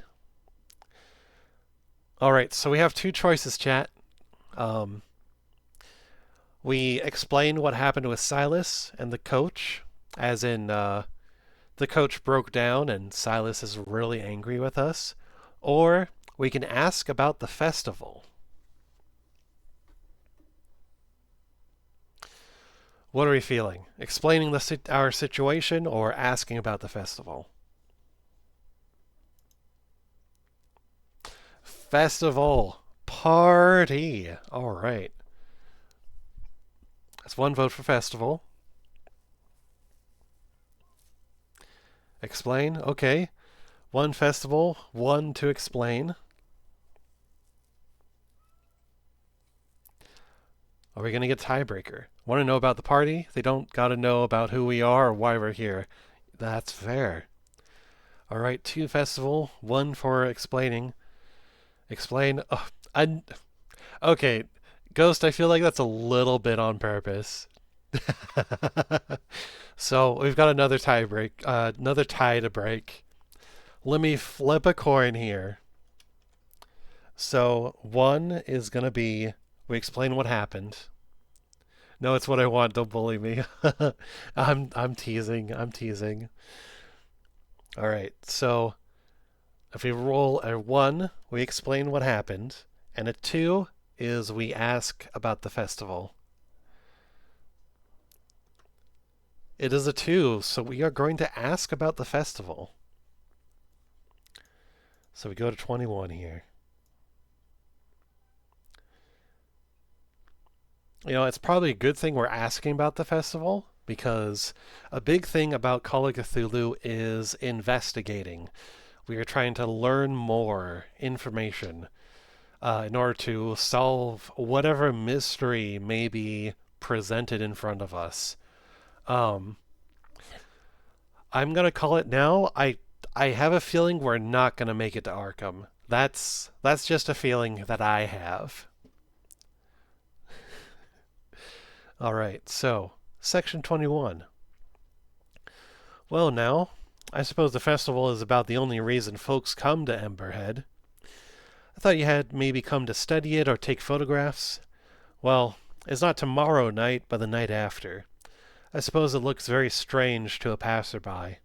All right, so we have two choices, chat. We explain what happened with Silas and the coach, as in the coach broke down and Silas is really angry with us, or we can ask about the festival. What are we feeling? Explaining our situation or asking about the festival? Festival. Party. All right. That's one vote for festival. Explain. Okay. One festival, one to explain. Are we going to get tiebreaker? Want to know about the party? They don't got to know about who we are or why we're here. That's fair. All right, two festival, one for explaining. Explain. Oh, okay, Ghost, I feel like that's a little bit on purpose. So we've got another tie to break. Let me flip a coin here. So one is gonna be we explain what happened. No, it's what I want. Don't bully me. I'm teasing. I'm teasing. All right. So if we roll a 1, we explain what happened, and a 2 is we ask about the festival. It is a 2, so we are going to ask about the festival. So we go to 21 here. You know, it's probably a good thing we're asking about the festival, because a big thing about Call of Cthulhu is investigating. We are trying to learn more information in order to solve whatever mystery may be presented in front of us. I'm gonna call it now. I have a feeling we're not gonna make it to Arkham. That's just a feeling that I have. All right, so section 21. Well, now, I suppose the festival is about the only reason folks come to Emberhead. I thought you had maybe come to study it or take photographs. Well, it's not tomorrow night, but the night after. I suppose it looks very strange to a passerby.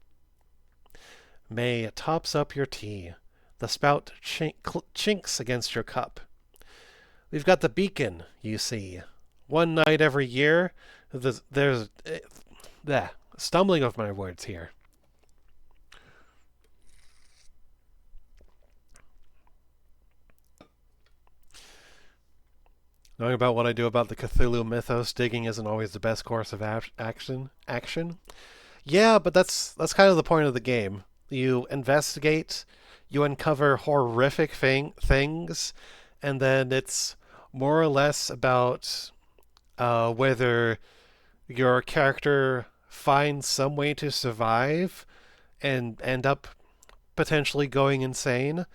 May tops up your tea. The spout chinks against your cup. We've got the beacon, you see. One night every year, there's stumbling over my words here. Knowing about what I do about the Cthulhu mythos, digging isn't always the best course of action. Yeah, but that's kind of the point of the game. You investigate, you uncover horrific things, and then it's more or less about whether your character finds some way to survive and end up potentially going insane,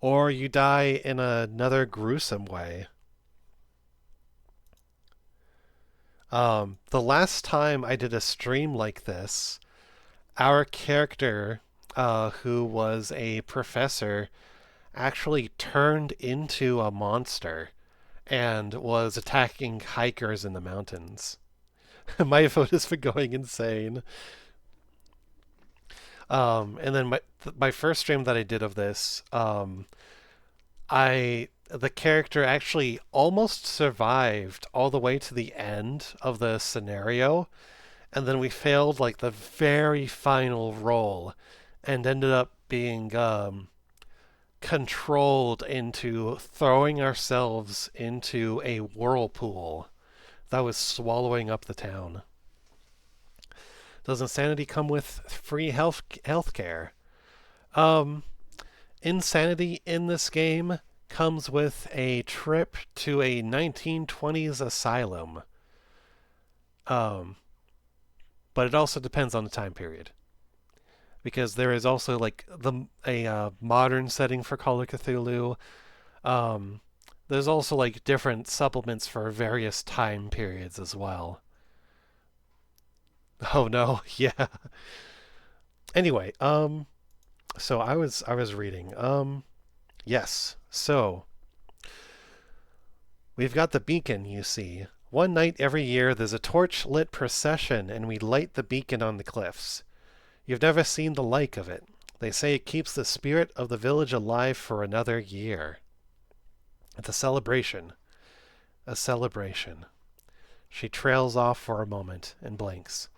or you die in another gruesome way. The last time I did a stream like this, our character, who was a professor, actually turned into a monster and was attacking hikers in the mountains. My vote is for going insane. And then my first stream that I did of this, the character actually almost survived all the way to the end of the scenario, and then we failed like the very final roll, and ended up being controlled into throwing ourselves into a whirlpool that was swallowing up the town. Does insanity come with free health care? Um, Insanity in this game comes with a trip to a 1920s asylum. Um, but it also depends on the time period. Because there is also like a modern setting for Call of Cthulhu. Um, there's also like different supplements for various time periods as well. Oh no, yeah. Anyway, so I was reading. Yes. So we've got the beacon, you see. One night every year there's a torch-lit procession and we light the beacon on the cliffs. You've never seen the like of it. They say it keeps the spirit of the village alive for another year. It's a celebration. A celebration. She trails off for a moment and blinks.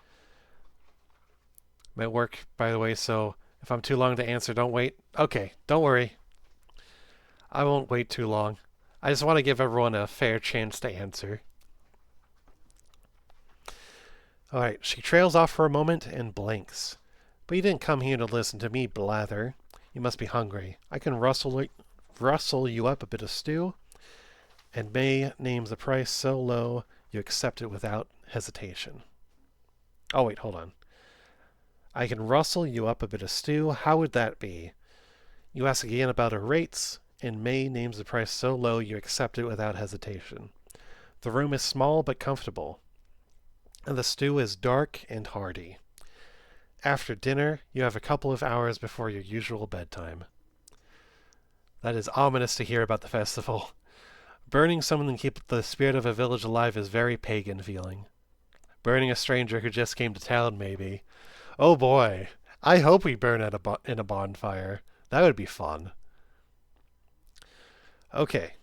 Might work, by the way, so if I'm too long to answer, don't wait. Okay, don't worry. I won't wait too long. I just want to give everyone a fair chance to answer. Alright, she trails off for a moment and blinks. But you didn't come here to listen to me blather. You must be hungry. I can rustle you up a bit of stew, and May names the price so low you accept it without hesitation. Oh wait, hold on. I can rustle you up a bit of stew. How would that be? You ask again about her rates, and May names the price so low you accept it without hesitation. The room is small but comfortable, and the stew is dark and hearty. After dinner, you have a couple of hours before your usual bedtime. That is ominous to hear about the festival. Burning someone to keep the spirit of a village alive is very pagan feeling. Burning a stranger who just came to town, maybe. Oh boy, I hope we burn at in a bonfire. That would be fun. Okay,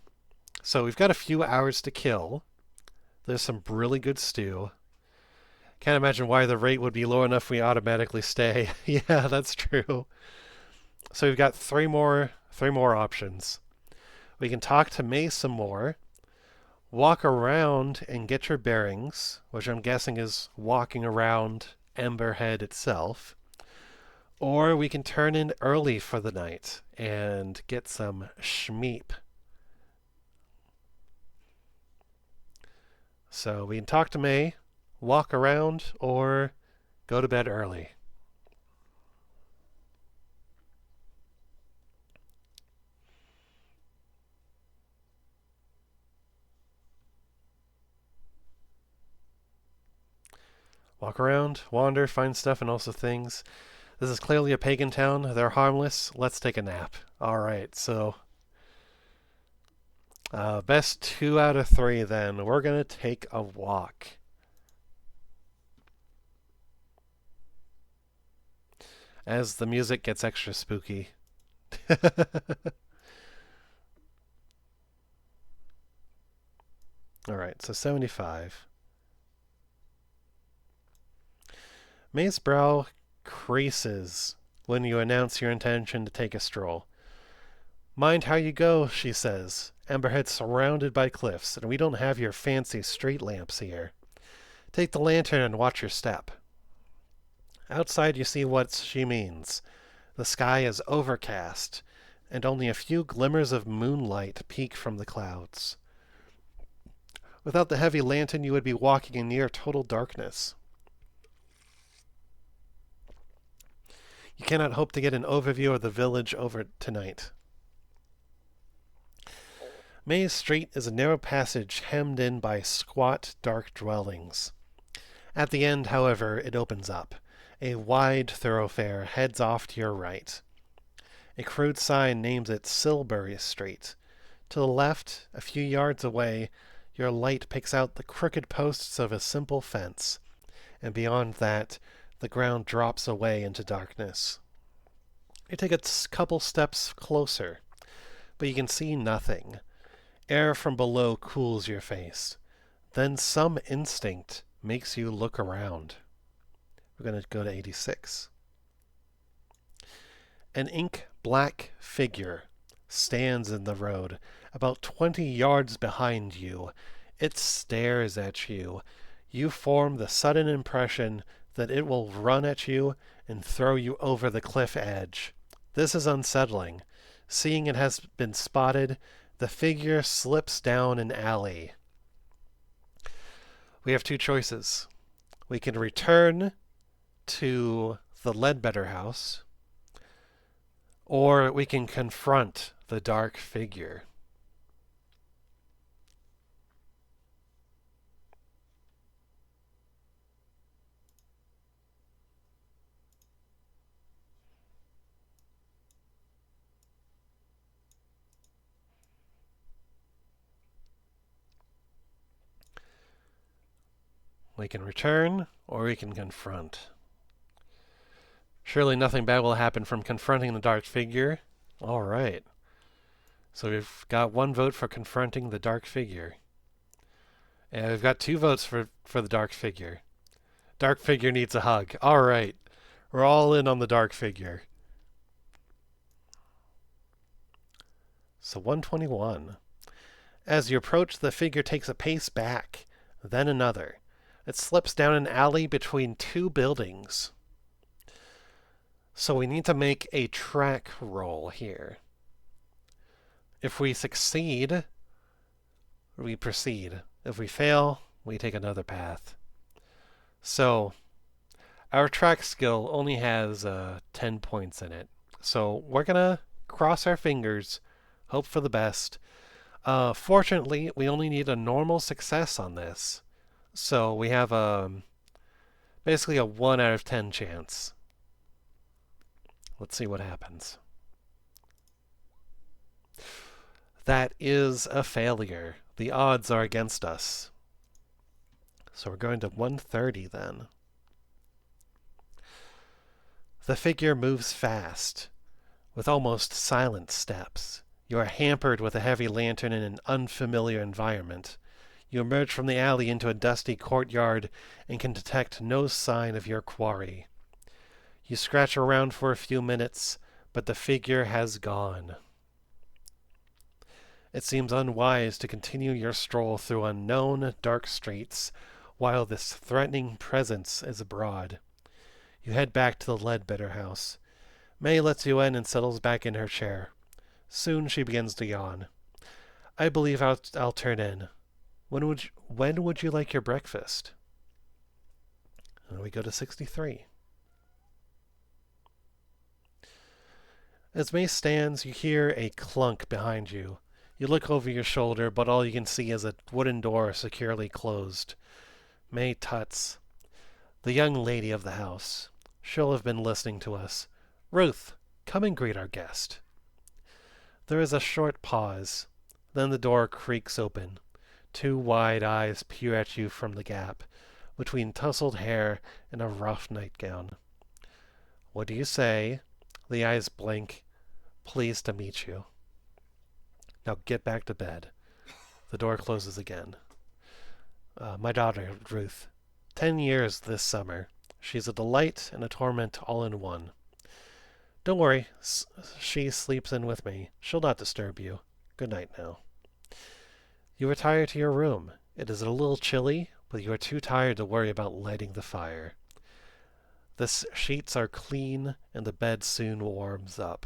so we've got a few hours to kill. There's some really good stew. Can't imagine why the rate would be low enough we automatically stay. Yeah, that's true. So we've got three more options. We can talk to May some more, walk around and get your bearings, which I'm guessing is walking around Emberhead itself, or we can turn in early for the night and get some schmeep. So we can talk to May, walk around, or go to bed early. Walk around, wander, find stuff and also things. This is clearly a pagan town. They're harmless. Let's take a nap. Alright, so Best 2 out of 3 then. We're going to take a walk. As the music gets extra spooky. Alright, so 75. May's brow creases when you announce your intention to take a stroll. Mind how you go, she says. Emberhead's surrounded by cliffs, and we don't have your fancy street lamps here. Take the lantern and watch your step. Outside you see what she means. The sky is overcast, and only a few glimmers of moonlight peek from the clouds. Without the heavy lantern, you would be walking in near total darkness. You cannot hope to get an overview of the village over tonight. Maze Street is a narrow passage hemmed in by squat, dark dwellings. At the end, however, it opens up. A wide thoroughfare heads off to your right. A crude sign names it Silbury Street. To the left, a few yards away, your light picks out the crooked posts of a simple fence, and beyond that, the ground drops away into darkness. You take a couple steps closer, but you can see nothing. Air from below cools your face. Then some instinct makes you look around. We're going to go to 86. An ink-black figure stands in the road, about 20 yards behind you. It stares at you. You form the sudden impression that it will run at you and throw you over the cliff edge. This is unsettling. Seeing it has been spotted, the figure slips down an alley. We have 2 choices. We can return to the Ledbetter house, or we can confront the dark figure. We can return, or we can confront. Surely nothing bad will happen from confronting the dark figure. All right. So we've got 1 vote for confronting the dark figure. And we've got 2 votes for the dark figure. Dark figure needs a hug. All right. We're all in on the dark figure. So 121. As you approach, the figure takes a pace back, then another. It slips down an alley between 2 buildings. So we need to make a track roll here. If we succeed, we proceed. If we fail, we take another path. So our track skill only has 10 points in it. So we're going to cross our fingers, hope for the best. Fortunately, we only need a normal success on this. So we have basically a 1 out of 10 chance. Let's see what happens. That is a failure. The odds are against us. So we're going to 130 then. The figure moves fast, with almost silent steps. You are hampered with a heavy lantern in an unfamiliar environment. You emerge from the alley into a dusty courtyard and can detect no sign of your quarry. You scratch around for a few minutes, but the figure has gone. It seems unwise to continue your stroll through unknown, dark streets while this threatening presence is abroad. You head back to the Ledbetter house. May lets you in and settles back in her chair. Soon she begins to yawn. I believe I'll turn in. When would you like your breakfast? And we go to 63. As May stands, you hear a clunk behind you. You look over your shoulder, but all you can see is a wooden door securely closed. May tuts. The young lady of the house. She'll have been listening to us. Ruth, come and greet our guest. There is a short pause. Then the door creaks open. Two wide eyes peer at you from the gap, between tousled hair and a rough nightgown. What do you say? The eyes blink. Pleased to meet you. Now get back to bed. The door closes again. My daughter, Ruth. 10 years this summer. She's a delight and a torment all in one. Don't worry, she sleeps in with me. She'll not disturb you. Good night now. You retire to your room. It is a little chilly, but you are too tired to worry about lighting the fire. The sheets are clean, and the bed soon warms up.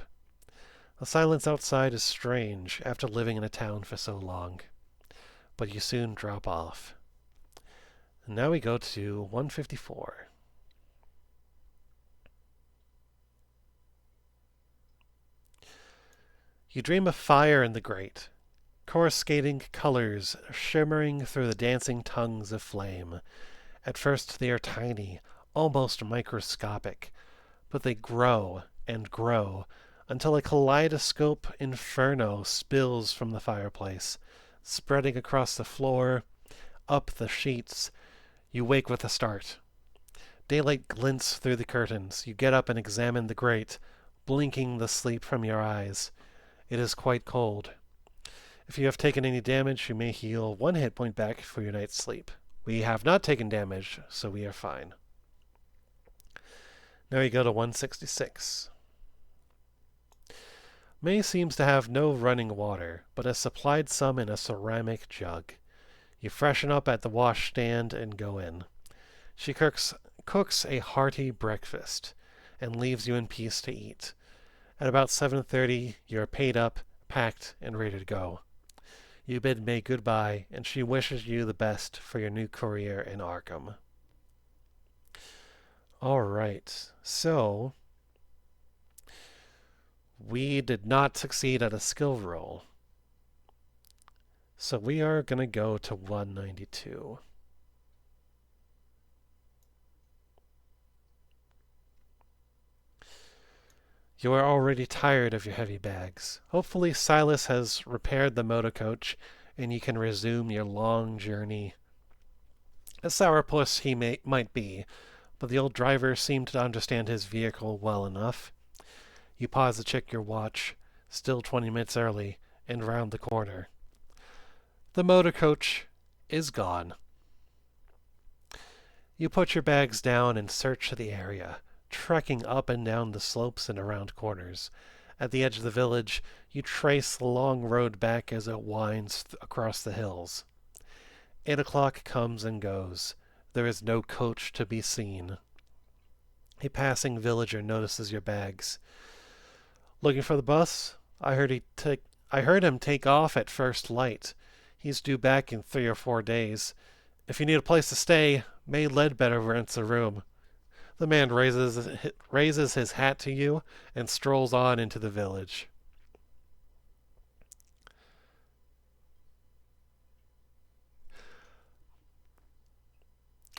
The silence outside is strange after living in a town for so long, but you soon drop off. And now we go to 154. You dream of fire in the grate, coruscating colors shimmering through the dancing tongues of flame. At first they are tiny, almost microscopic, but they grow and grow until a kaleidoscope inferno spills from the fireplace, spreading across the floor, up the sheets. You wake with a start. Daylight glints through the curtains. You get up and examine the grate, blinking the sleep from your eyes. It is quite cold. If you have taken any damage, you may heal 1 hit point back for your night's sleep. We have not taken damage, so we are fine. Now you go to 166. May seems to have no running water, but has supplied some in a ceramic jug. You freshen up at the washstand and go in. She cooks a hearty breakfast and leaves you in peace to eat. At about 7:30, you are paid up, packed, and ready to go. You bid May goodbye, and she wishes you the best for your new career in Arkham. Alright, so we did not succeed at a skill roll. So we are going to go to 192. You are already tired of your heavy bags. Hopefully Silas has repaired the motor coach, and you can resume your long journey. A sourpuss he might be, but the old driver seemed to understand his vehicle well enough. You pause to check your watch, still 20 minutes early, and round the corner. The motor coach is gone. You put your bags down and search the area, trekking up and down the slopes and around corners. At the edge of the village, you trace the long road back as it winds across the hills. 8 o'clock comes and goes. There is no coach to be seen. A passing villager notices your bags. Looking for the bus? I heard him take off at first light. He's due back in 3 or 4 days. If you need a place to stay, May Ledbetter rents a room. The man raises his hat to you and strolls on into the village.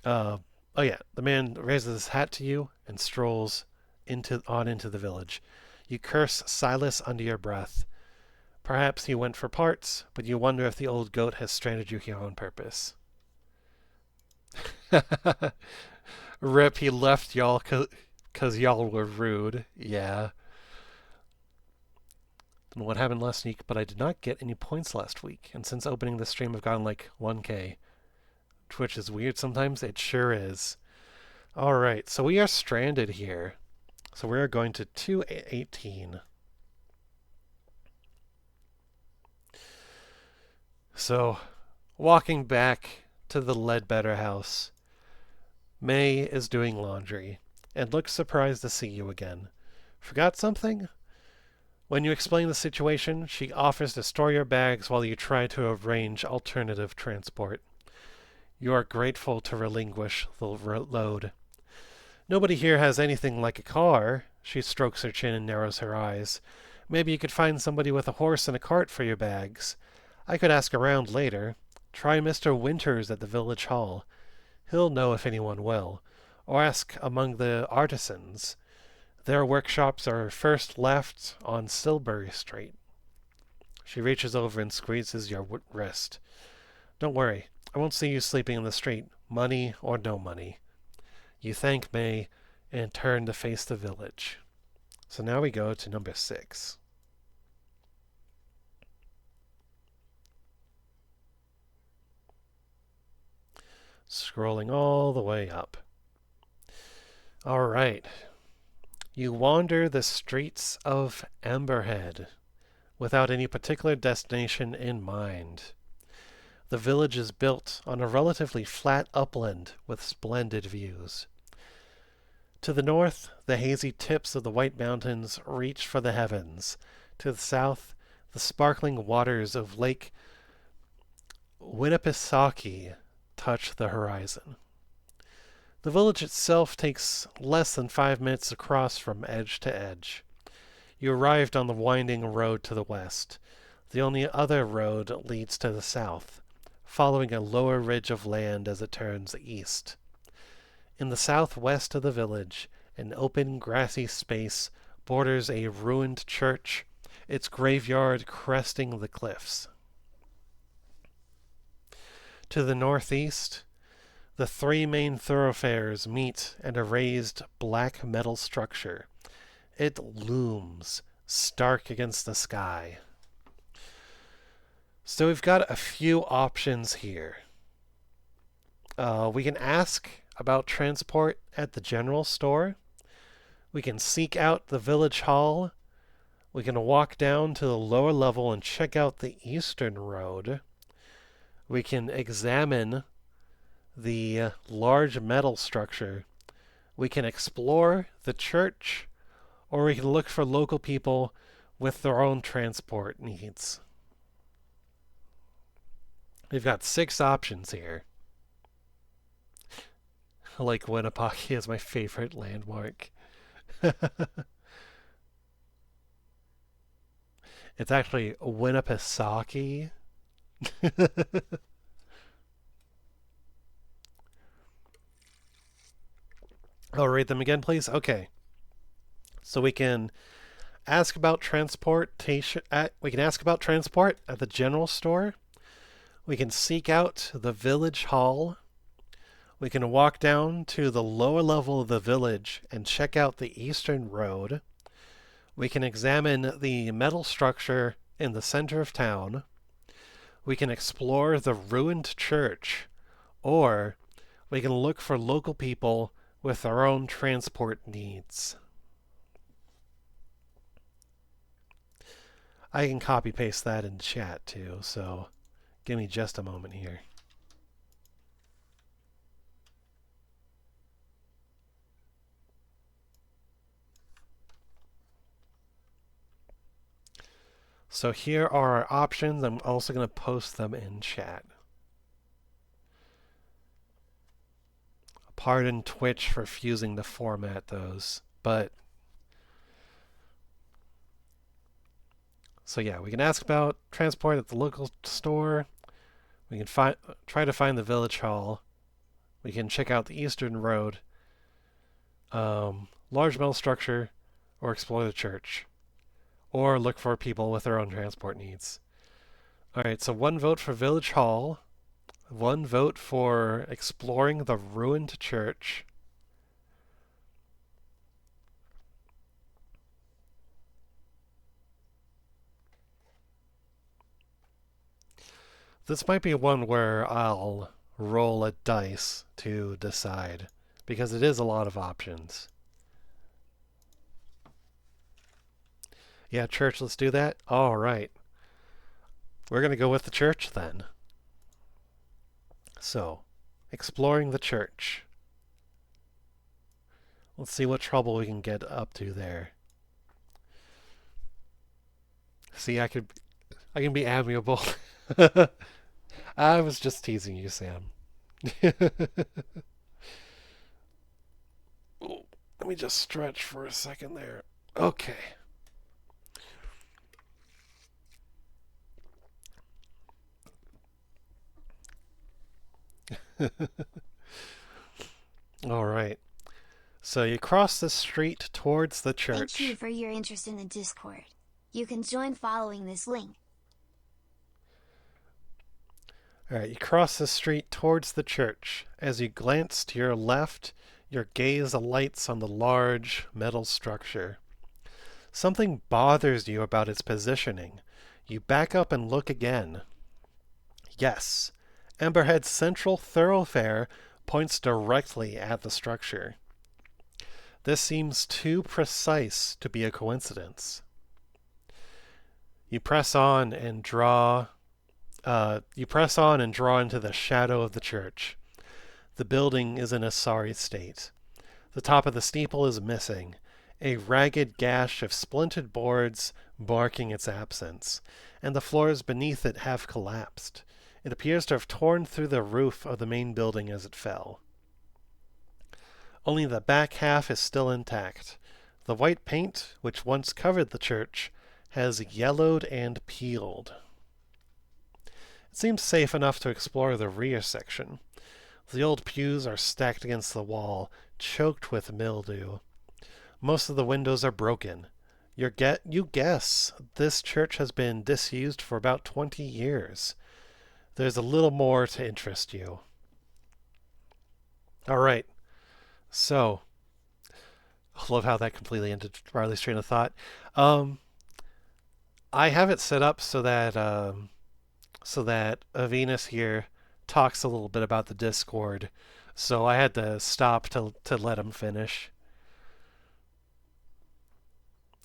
The man raises his hat to you and strolls into the village. You curse Silas under your breath. Perhaps he went for parts, but you wonder if the old goat has stranded you here on purpose. Rip, he left y'all because y'all were rude. Yeah. Don't know what happened last week, but I did not get any points last week. And since opening the stream, I've gotten like 1k. Which is weird sometimes. It sure is. Alright, so we are stranded here. So we are going to 218. So, walking back to the Ledbetter house, May is doing laundry and looks surprised to see you again. Forgot something? When you explain the situation, she offers to store your bags while you try to arrange alternative transport. You are grateful to relinquish the load. Nobody here has anything like a car. She strokes her chin and narrows her eyes. Maybe you could find somebody with a horse and a cart for your bags. I could ask around later. Try Mr. Winters at the village hall. He'll know if anyone will. Or ask among the artisans. Their workshops are first left on Silbury Street. She reaches over and squeezes your wrist. Don't worry, I won't see you sleeping in the street, money or no money. You thank May and turn to face the village. So now we go to number 6. Scrolling all the way up. All right. You wander the streets of Emberhead without any particular destination in mind. The village is built on a relatively flat upland with splendid views. To the north, the hazy tips of the White Mountains reach for the heavens. To the south, the sparkling waters of Lake Winnipesaukee touch the horizon. The village itself takes less than 5 minutes to cross from edge to edge. You arrived on the winding road to the west. The only other road leads to the south, following a lower ridge of land as it turns east. In the southwest of the village, an open grassy space borders a ruined church, its graveyard cresting the cliffs. To the northeast, the 3 main thoroughfares meet at a raised black metal structure. It looms stark against the sky. So we've got a few options here. We can ask about transport at the general store. We can seek out the village hall. We can walk down to the lower level and check out the eastern road. We can examine the large metal structure. We can explore the church, or we can look for local people with their own transport needs. We've got 6 options here. Lake Winnipesaukee is my favorite landmark. It's actually Winnipesaukee. I'll read them again, please. Okay. So we can ask about transportation we can ask about transport at the general store. We can seek out the village hall. We can walk down to the lower level of the village and check out the eastern road. We can examine the metal structure in the center of town. We can explore the ruined church, or we can look for local people with their own transport needs. I can copy paste that in chat too, so give me just a moment here. So here are our options. I'm also going to post them in chat. Pardon Twitch for fusing to format those, but so yeah, we can ask about transport at the local store. We can try to find the village hall. We can check out the eastern road, large metal structure, or explore the church, or look for people with their own transport needs. All right, so 1 vote for village hall, 1 vote for exploring the ruined church. This might be one where I'll roll a dice to decide, because it is a lot of options. Yeah, church, let's do that. All right. We're going to go with the church then. So, exploring the church. Let's see what trouble we can get up to there. See, I can be amiable. I was just teasing you, Sam. Let me just stretch for a second there. Okay. All right. So you cross the street towards the church. Thank you for your interest in the Discord. You can join following this link. All right, you cross the street towards the church. As you glance to your left, your gaze alights on the large metal structure. Something bothers you about its positioning. You back up and look again. Yes, Emberhead's central thoroughfare points directly at the structure. This seems too precise to be a coincidence. You press on and draw. You press on and draw into the shadow of the church. The building is in a sorry state. The top of the steeple is missing, a ragged gash of splintered boards marking its absence, and the floors beneath it have collapsed. It appears to have torn through the roof of the main building as it fell. Only the back half is still intact. The white paint, which once covered the church, has yellowed and peeled. It seems safe enough to explore the rear section. The old pews are stacked against the wall, choked with mildew. Most of the windows are broken. You guess this church has been disused for about 20 years. There's a little more to interest you. All right. So, I love how that completely ended Riley's train of thought. I have it set up so that Venus here talks a little bit about the Discord. So I had to stop to let him finish.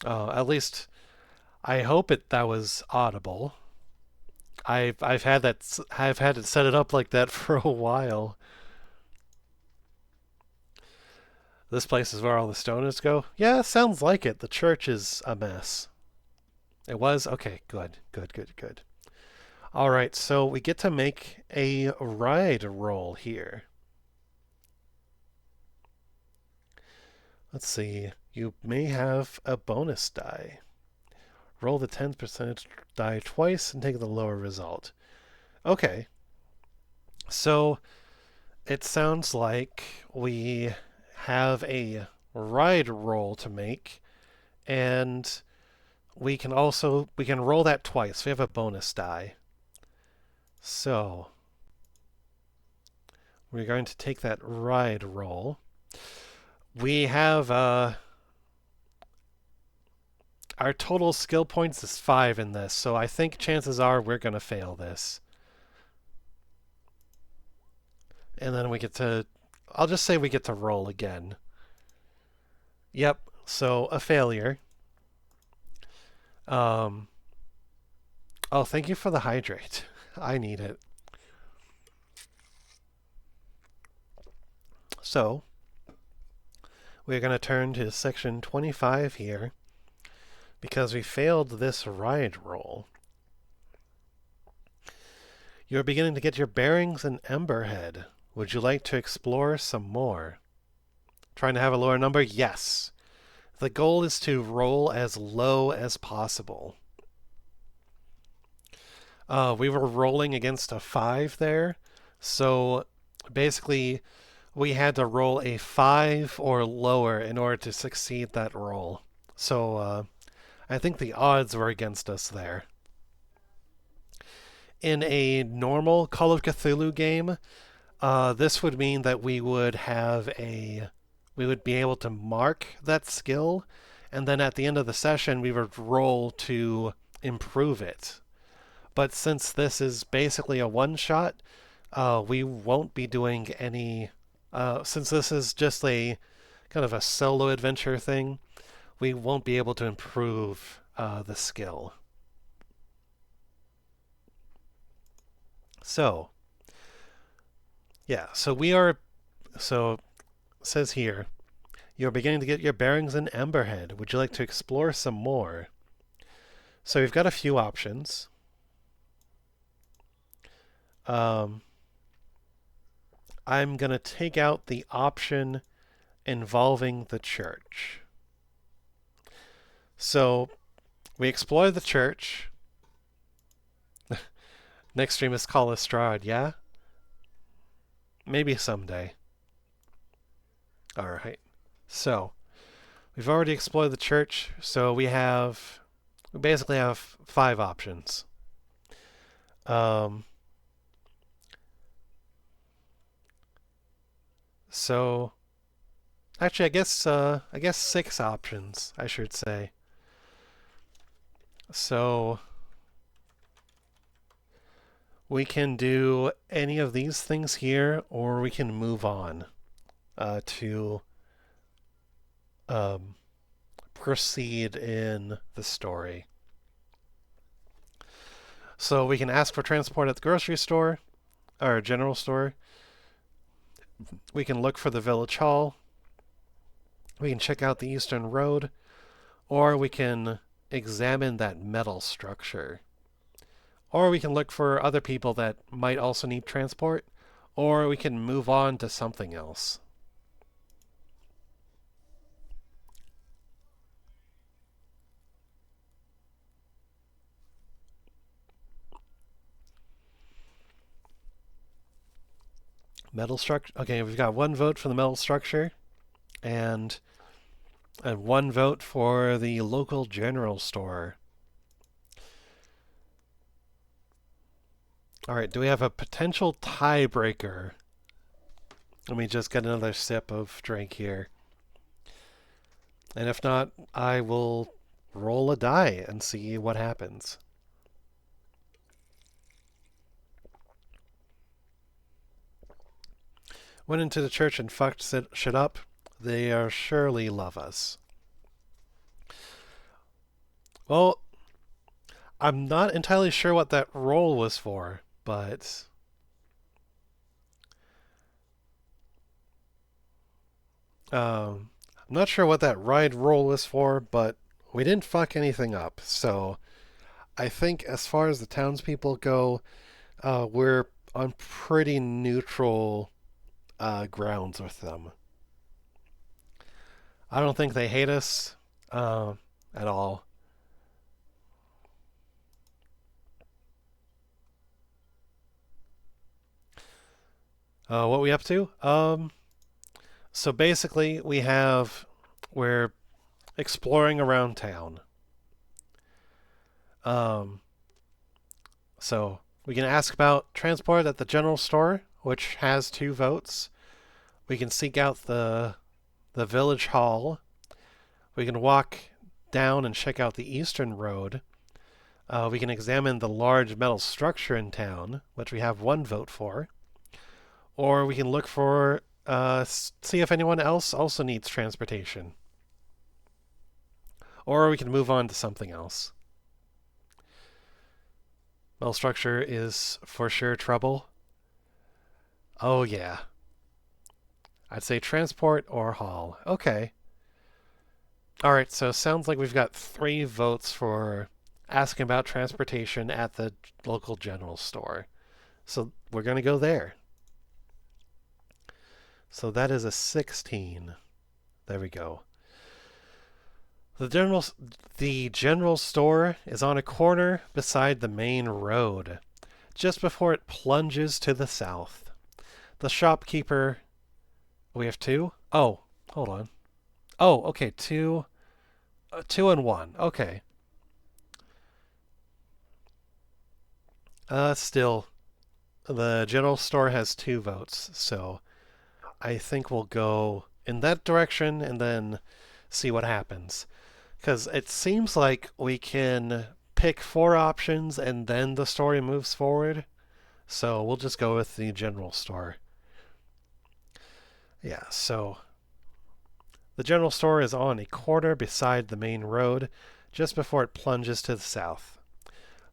At least I hope that was audible. I've had it set it up like that for a while. This place is where all the stoners go. Yeah, sounds like it. The church is a mess. It was? Okay, good. All right, so we get to make a ride roll here. Let's see. You may have a bonus die. Roll the 10% die twice and take the lower result. Okay. So it sounds like we have a ride roll to make, and we can roll that twice. We have a bonus die. So we're going to take that ride roll. We have our total skill points is 5 in this, so I think chances are we're going to fail this. And then we get to, I'll just say we get to roll again. Yep, so a failure. Oh, thank you for the hydrate. I need it. So, we're going to turn to section 25 here, because we failed this ride roll. You're beginning to get your bearings in Emberhead. Would you like to explore some more? Trying to have a lower number? Yes. The goal is to roll as low as possible. We were rolling against a 5 there, so basically we had to roll a 5 or lower in order to succeed that roll. So I think the odds were against us there. In a normal Call of Cthulhu game, this would mean that we would be able to mark that skill, and then at the end of the session we would roll to improve it. But since this is basically a one-shot, we won't be doing any... since this is just a kind of a solo adventure thing, we won't be able to improve the skill. So, yeah, so it says here, you're beginning to get your bearings in Emberhead. Would you like to explore some more? So we've got a few options. I'm going to take out the option involving the church. So we explore the church. Next stream is Call Lestrade, yeah? Maybe someday. Alright. So, we've already explored the church, so we basically have 5 options. So actually, I guess 6 options, I should say. So we can do any of these things here, or we can move on to um, proceed in the story. So we can ask for transport at the grocery store or general store. We can look for the village hall. We can check out the eastern road, or we can examine that metal structure. Or we can look for other people that might also need transport, or we can move on to something else. Metal structure. Okay, we've got 1 vote for the metal structure, and 1 vote for the local general store. All right, do we have a potential tiebreaker? Let me just get another sip of drink here. And if not, I will roll a die and see what happens. Went into the church and fucked shit up. They are surely love us. Well, I'm not entirely sure what that roll was for, but I'm not sure what that ride roll was for, but we didn't fuck anything up. So I think as far as the townspeople go, we're on pretty neutral grounds with them. I don't think they hate us at all. What we up to? So basically, we're exploring around town. Um, so we can ask about transport at the general store, which has 2 votes. We can seek out the village hall. We can walk down and check out the eastern road. We can examine the large metal structure in town, which we have 1 vote for. Or we can look for, see if anyone else also needs transportation. Or we can move on to something else. Metal structure is for sure trouble. Oh, yeah. I'd say transport or haul. Okay. All right, so sounds like we've got 3 votes for asking about transportation at the local general store. So we're going to go there. So that is a 16. There we go. The general store is on a corner beside the main road, just before it plunges to the south. The shopkeeper. We have 2? Oh, hold on. Oh, okay, 2. 2 and 1. Okay. Still, the general store has 2 votes, so I think we'll go in that direction and then see what happens. Because it seems like we can pick 4 options and then the story moves forward. So we'll just go with the general store. Yeah, so the general store is on a corner beside the main road, just before it plunges to the south.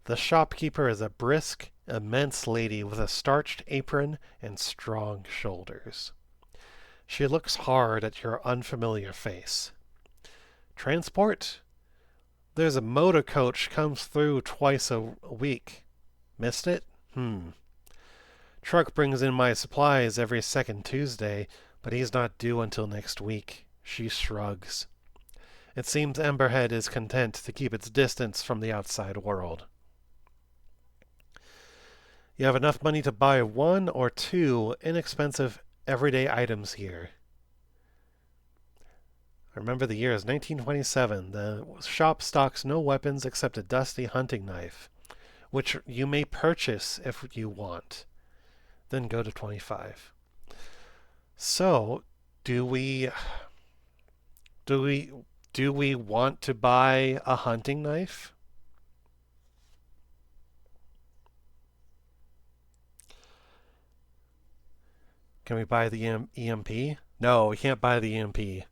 The shopkeeper is a brisk, immense lady with a starched apron and strong shoulders. She looks hard at your unfamiliar face. Transport? There's a motor coach comes through twice a week. Missed it? Truck brings in my supplies every second Tuesday, but he's not due until next week. She shrugs. It seems Emberhead is content to keep its distance from the outside world. You have enough money to buy 1 or 2 inexpensive everyday items here. Remember, the year is 1927. The shop stocks no weapons except a dusty hunting knife, which you may purchase if you want. Then go to 25. So, do we do we do we want to buy a hunting knife? Can we buy the EMP? No, we can't buy the EMP.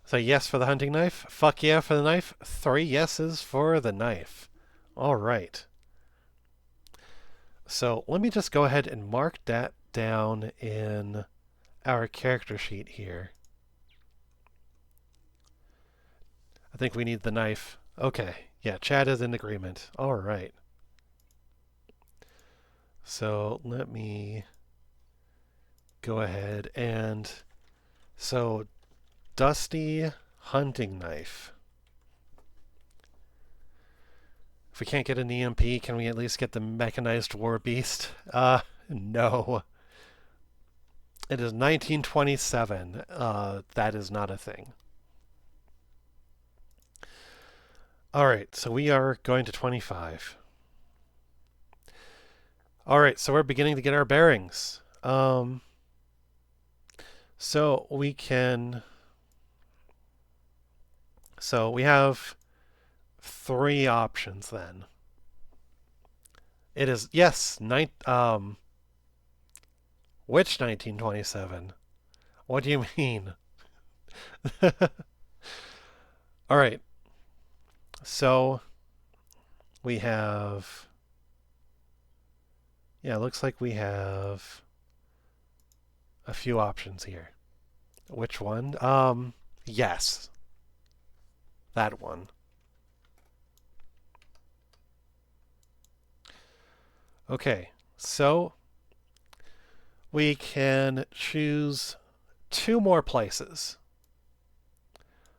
So yes for the hunting knife. Fuck yeah for the knife. 3 yeses for the knife. All right. So let me just go ahead and mark that down in our character sheet here. I think we need the knife. Okay. Yeah, Chad is in agreement. All right. So let me go ahead and... So, Dusty hunting knife. If we can't get an EMP, can we at least get the mechanized war beast? No. It is 1927. That is not a thing. Alright, so we are going to 25. Alright, so we're beginning to get our bearings. So we can... So we have 3 options then. It is, yes, which 1927? What do you mean? Alright, so we have... Yeah, it looks like we have a few options here. Which one? Yes. That one. Okay, so we can choose 2 more places.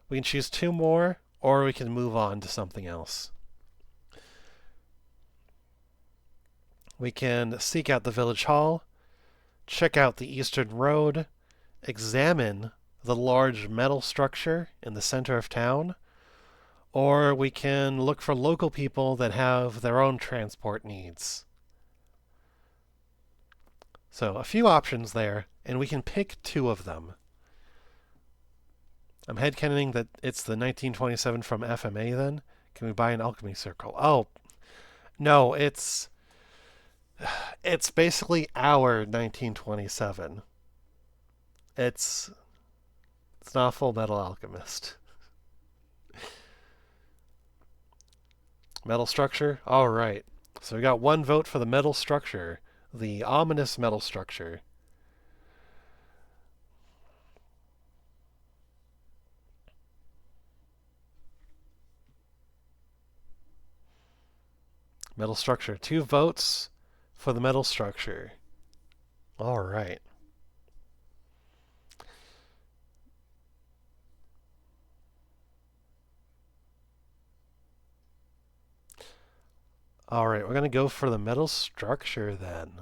We can choose 2 more, or we can move on to something else. We can seek out the village hall, check out the eastern road, examine the large metal structure in the center of town, or we can look for local people that have their own transport needs. So a few options there, and we can pick 2 of them. I'm headcanoning that it's the 1927 from FMA then. Can we buy an alchemy circle? Oh, no, it's basically our 1927. It's not Full Metal Alchemist. Metal structure? All right. So we got 1 vote for the metal structure. The ominous metal structure. Metal structure. 2 votes for the metal structure. All right. All right, we're going to go for the metal structure then.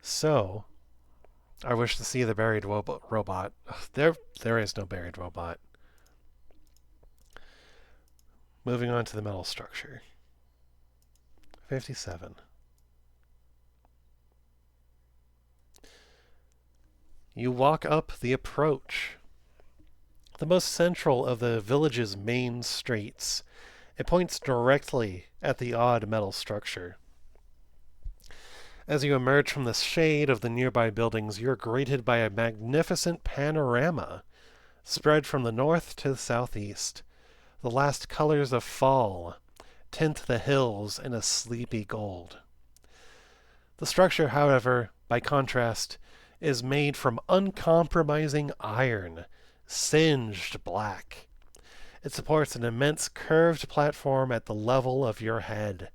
So, I wish to see the buried robot. There is no buried robot. Moving on to the metal structure. 57. You walk up the approach. The most central of the village's main streets. It points directly at the odd metal structure. As you emerge from the shade of the nearby buildings, you're greeted by a magnificent panorama spread from the north to the southeast. The last colors of fall tint the hills in a sleepy gold. The structure, however, by contrast, is made from uncompromising iron, singed black. It supports an immense curved platform at the level of your head.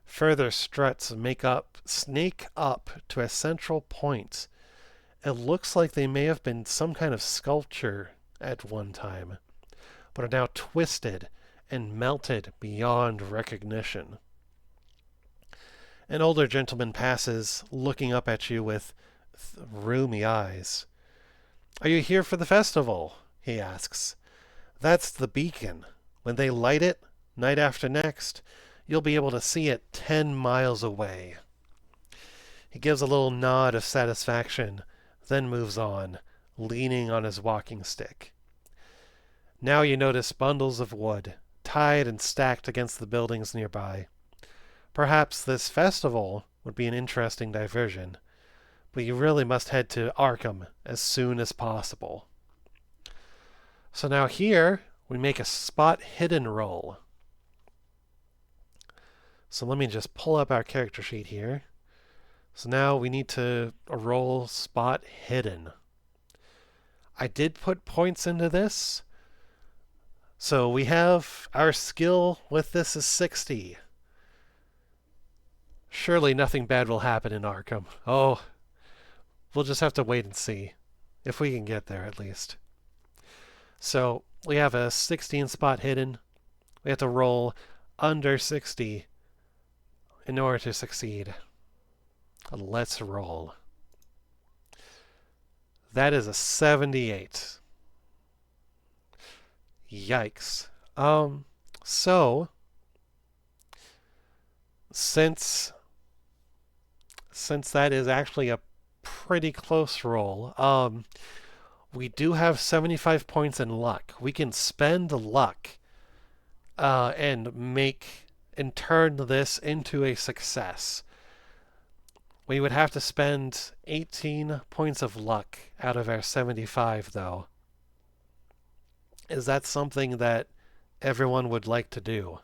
Further struts snake up to a central point. It looks like they may have been some kind of sculpture at one time, but are now twisted and melted beyond recognition. An older gentleman passes, looking up at you with rheumy eyes. "Are you here for the festival?" he asks. "That's the beacon. When they light it, night after next, you'll be able to see it 10 miles away." He gives a little nod of satisfaction, then moves on, leaning on his walking stick. Now you notice bundles of wood, tied and stacked against the buildings nearby. Perhaps this festival would be an interesting diversion, but you really must head to Arkham as soon as possible. So now here, we make a spot hidden roll. So let me just pull up our character sheet here. So now we need to roll spot hidden. I did put points into this. So we have our skill with this is 60. Surely nothing bad will happen in Arkham. Oh, we'll just have to wait and see. If we can get there, at least. So we have a 16 spot hidden. We have to roll under 60 in order to succeed. Let's roll. That is a 78. Yikes. So since that is actually a pretty close roll, we do have 75 points in luck. We can spend luck and turn this into a success. We would have to spend 18 points of luck out of our 75, though. Is that something that everyone would like to do?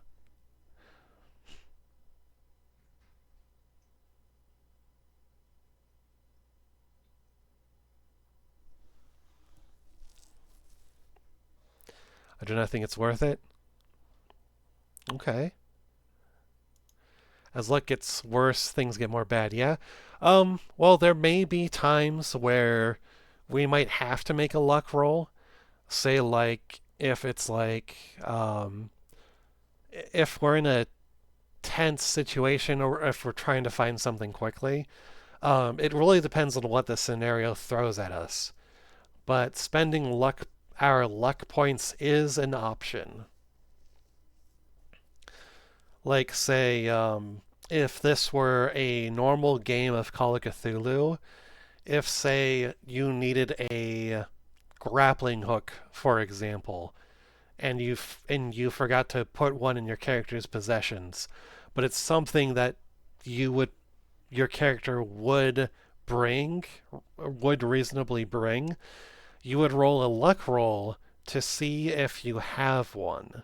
I do not think it's worth it. Okay. As luck gets worse, things get more bad, yeah? Well, there may be times where we might have to make a luck roll. Say, like, if it's like, if we're in a tense situation or if we're trying to find something quickly. It really depends on what the scenario throws at us. But spending our luck points is an option. Like, say, if this were a normal game of Call of Cthulhu, if, say, you needed a grappling hook, for example, and you forgot to put one in your character's possessions, but it's something that your character would reasonably bring, you would roll a luck roll to see if you have one.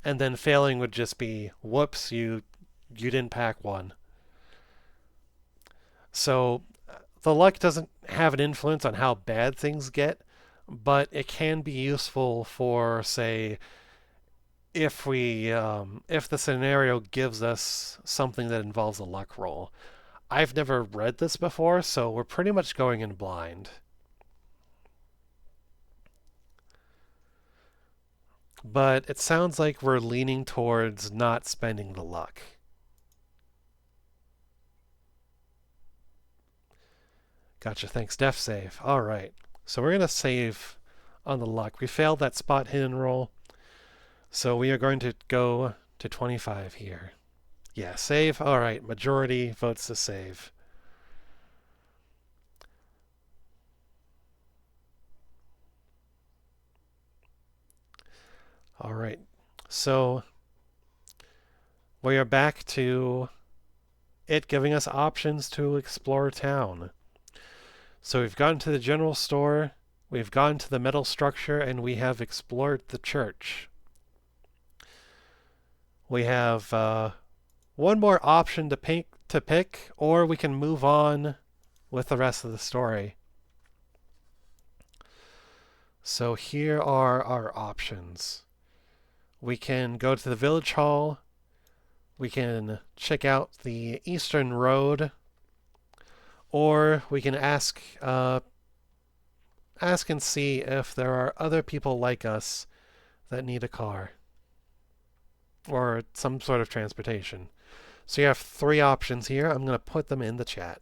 And then failing would just be, whoops, you didn't pack one. So the luck doesn't have an influence on how bad things get, but it can be useful for, say, if the scenario gives us something that involves a luck roll. I've never read this before, so we're pretty much going in blind. But it sounds like we're leaning towards not spending the luck. Gotcha, thanks. Def save. All right. So we're going to save on the luck. We failed that spot hidden roll. So we are going to go to 25 here. Yeah, save. All right. Majority votes to save. All right. So we are back to it giving us options to explore town. So we've gone to the general store, we've gone to the metal structure, and we have explored the church. We have one more option to pick, or we can move on with the rest of the story. So here are our options. We can go to the village hall. We can check out the eastern road, or we can ask and see if there are other people like us that need a car or some sort of transportation. So you have 3 options here. I'm going to put them in the chat.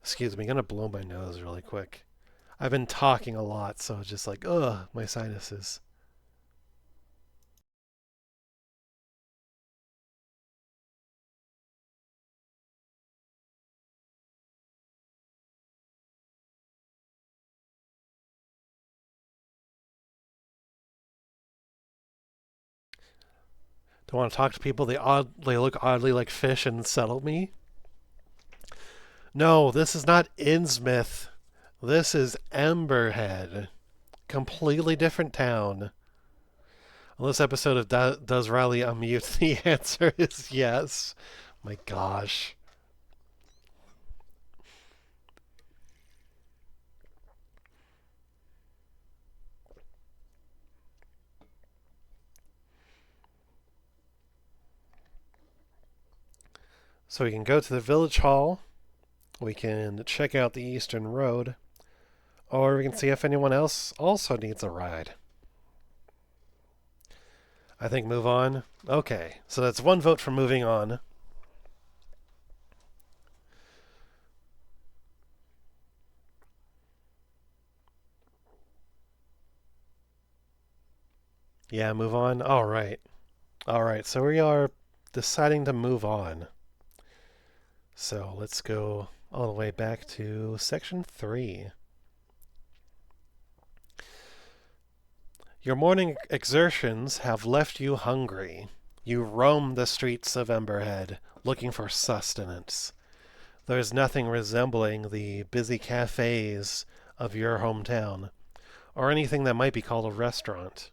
Excuse me, I'm going to blow my nose really quick. I've been talking a lot, so it's just like, ugh, my sinuses. Don't want to talk to people. They look oddly like fish and settle me. No, this is not Innsmouth. This is Emberhead. Completely different town. On this episode of Does Riley Unmute? The answer is yes. My gosh. So we can go to the village hall. We can check out the Eastern Road. Or we can see if anyone else also needs a ride. I think move on. Okay, so that's one vote for moving on. Yeah, move on. All right. All right, so we are deciding to move on. So let's go all the way back to section 3. Your morning exertions have left you hungry. You roam the streets of Emberhead, looking for sustenance. There is nothing resembling the busy cafes of your hometown, or anything that might be called a restaurant.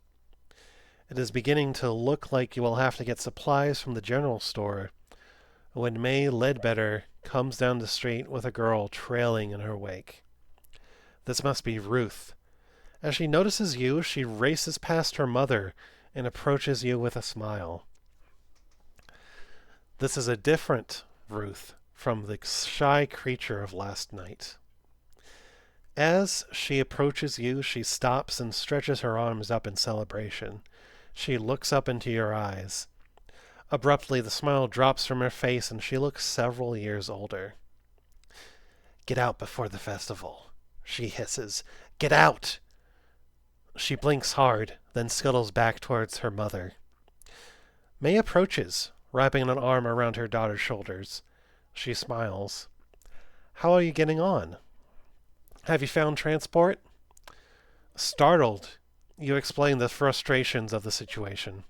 It is beginning to look like you will have to get supplies from the general store when May Ledbetter comes down the street with a girl trailing in her wake. This must be Ruth. As she notices you, she races past her mother and approaches you with a smile. This is a different Ruth from the shy creature of last night. As she approaches you, she stops and stretches her arms up in celebration. She looks up into your eyes. Abruptly, the smile drops from her face and she looks several years older. Get out before the festival, she hisses. Get out! She blinks hard, then scuttles back towards her mother. May approaches, wrapping an arm around her daughter's shoulders. She smiles. How are you getting on? Have you found transport? Startled, you explain the frustrations of the situation.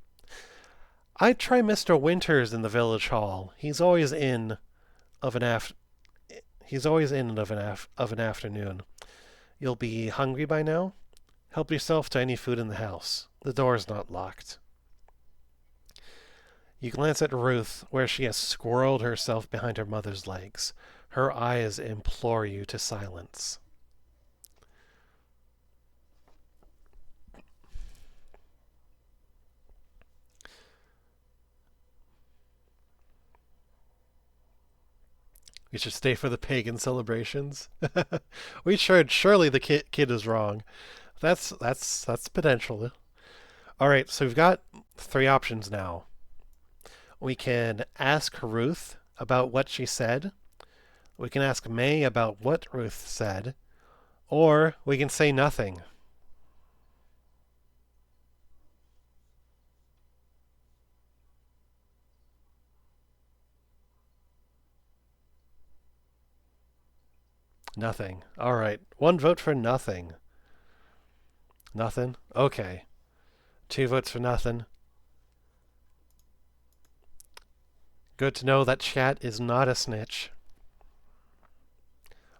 I'd try Mr. Winters in the village hall. He's always in of an afternoon. You'll be hungry by now? Help yourself to any food in the house. The door's not locked. You glance at Ruth, where she has squirreled herself behind her mother's legs. Her eyes implore you to silence. We should stay for the pagan celebrations. We should. Surely the kid is wrong. That's potential. All right, so we've got 3 options now. We can ask Ruth about what she said. We can ask May about what Ruth said. Or we can say nothing. Nothing. All right. 1 vote for nothing. Nothing? Okay. 2 votes for nothing. Good to know that chat is not a snitch.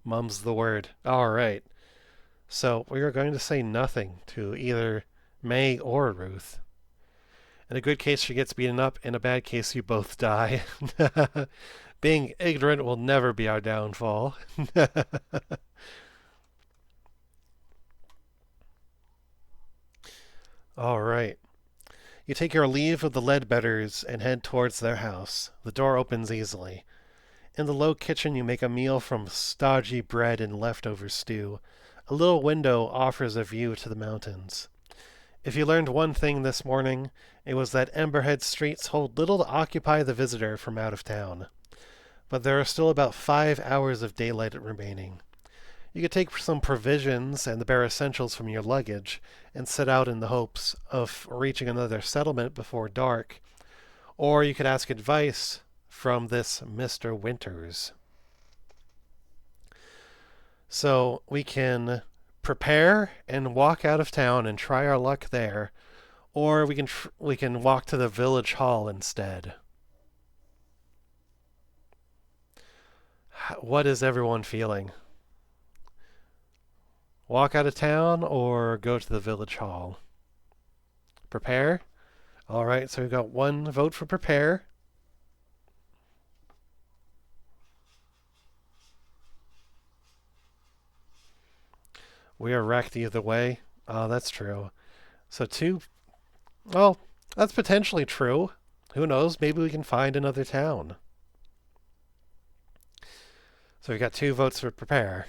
Mum's the word. All right. So we are going to say nothing to either May or Ruth. In a good case, she gets beaten up. In a bad case, you both die. Being ignorant will never be our downfall. All right. You take your leave of the Ledbetters and head towards their house. The door opens easily. In the low kitchen, you make a meal from stodgy bread and leftover stew. A little window offers a view to the mountains. If you learned one thing this morning, it was that Emberhead streets hold little to occupy the visitor from out of town. But there are still about 5 hours of daylight remaining. You could take some provisions and the bare essentials from your luggage and set out in the hopes of reaching another settlement before dark. Or you could ask advice from this Mr. Winters. So we can prepare and walk out of town and try our luck there, or we can walk to the village hall instead. What is everyone feeling? Walk out of town or go to the village hall? Prepare? All right, so we've got one vote for prepare. We are wrecked either way. Oh, that's true. So two. Well, that's potentially true. Who knows? Maybe we can find another town. So we got two votes for prepare.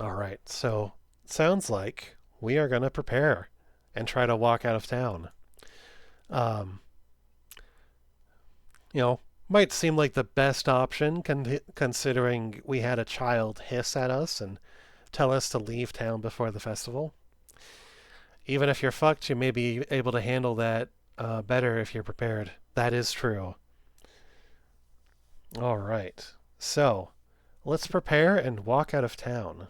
All right, so sounds like we are going to prepare and try to walk out of town. Um, might seem like the best option considering we had a child hiss at us and tell us to leave town before the festival. Even if you're fucked, you may be able to handle that better if you're prepared. That is true. All right. So, let's prepare and walk out of town.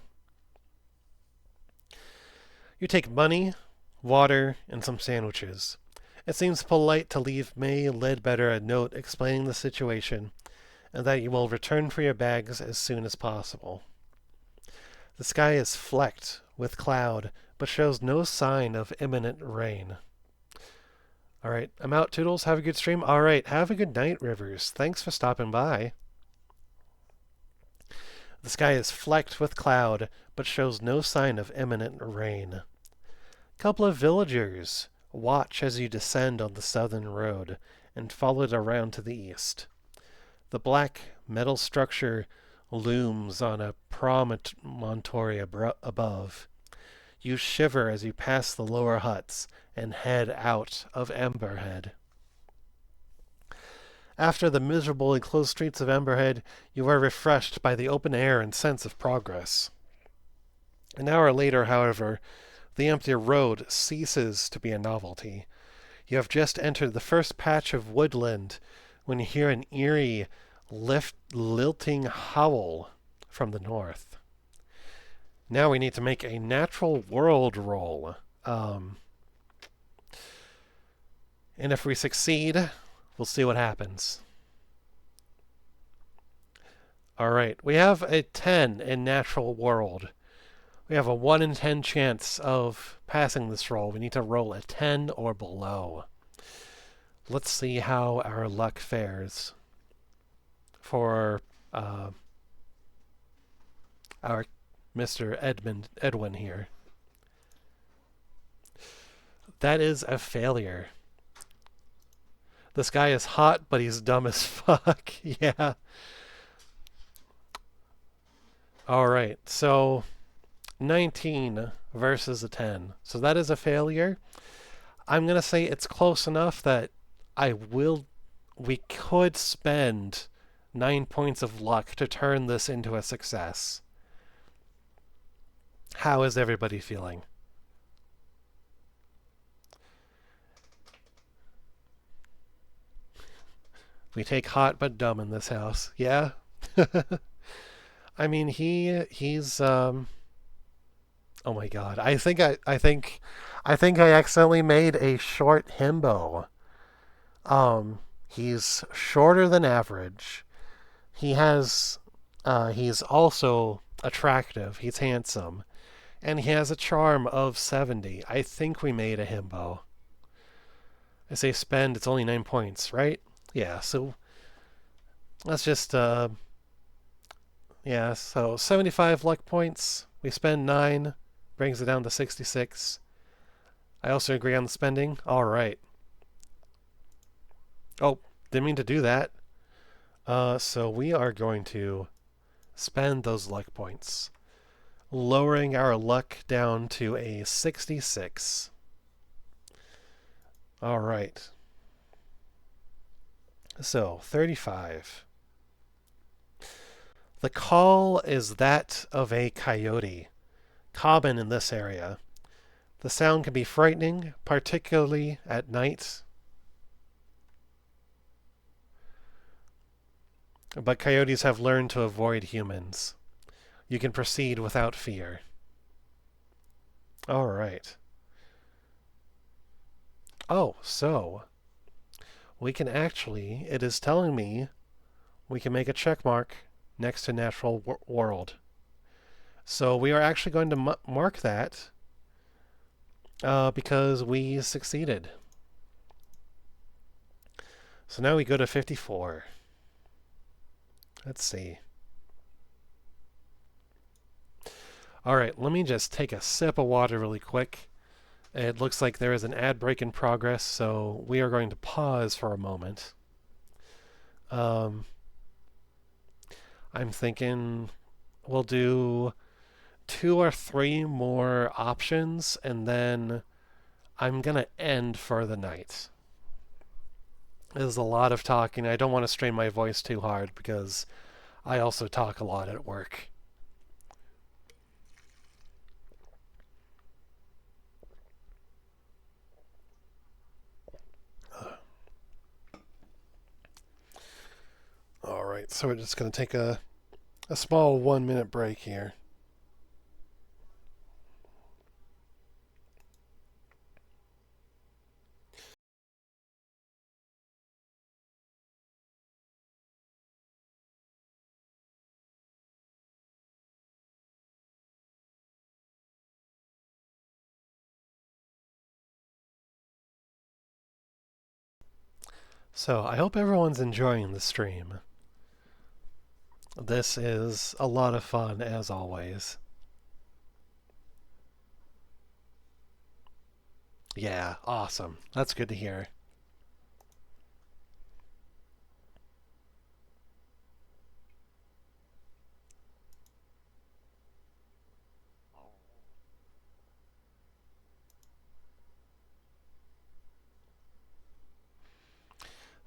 You take money, water, and some sandwiches. It seems polite to leave May Ledbetter a note explaining the situation and that you will return for your bags as soon as possible. The sky is flecked with cloud, but shows no sign of imminent rain. All right, I'm out, Toodles. Have a good stream. All right, have a good night, Rivers. Thanks for stopping by. The sky is flecked with cloud, but shows no sign of imminent rain. Couple of villagers watch as you descend on the southern road and follow it around to the east. The black metal structure looms on a promontory above. You shiver as you pass the lower huts and head out of Emberhead. After the miserable enclosed streets of Emberhead, you are refreshed by the open air and sense of progress. An hour later, however, the empty road ceases to be a novelty. You have just entered the first patch of woodland when you hear an eerie, lilting howl from the north. Now we need to make a natural world roll. And if we succeed, we'll see what happens. All right, we have a 10 in natural world. We have a 1 in 10 chance of passing this roll. We need to roll a 10 or below. Let's see how our luck fares for our Mr. Edwin here. That is a failure. This guy is hot, but he's dumb as fuck. Yeah. All right, so 19 versus a 10. So that is a failure. I'm going to say it's close enough that we could spend 9 points of luck to turn this into a success. How is everybody feeling? We take hot but dumb in this house. Yeah? I mean, he's oh my god. I think I accidentally made a short himbo. He's shorter than average. He's also attractive. He's handsome. And he has a charm of 70. I think we made a himbo. I say spend, it's only 9 points, right? Yeah, so let's just yeah, so 75 luck points. We spend 9, brings it down to 66. I also agree on the spending. All right. Oh, didn't mean to do that. So we are going to spend those luck points, lowering our luck down to a 66. All right. So 35. The call is that of a coyote, common in this area. The sound can be frightening, particularly at night, but coyotes have learned to avoid humans. You can proceed without fear. All right. Oh, so we can actually, it is telling me we can make a check mark next to natural world. So we are actually going to mark that because we succeeded. So now we go to 54. Let's see. All right, let me just take a sip of water really quick. It looks like there is an ad break in progress, so we are going to pause for a moment. I'm thinking we'll do 2 or 3 more options, and then I'm going to end for the night. There's a lot of talking. I don't want to strain my voice too hard because I also talk a lot at work. All right, so we're just going to take a small 1-minute break here. So I hope everyone's enjoying the stream. This is a lot of fun, as always. Yeah, awesome. That's good to hear.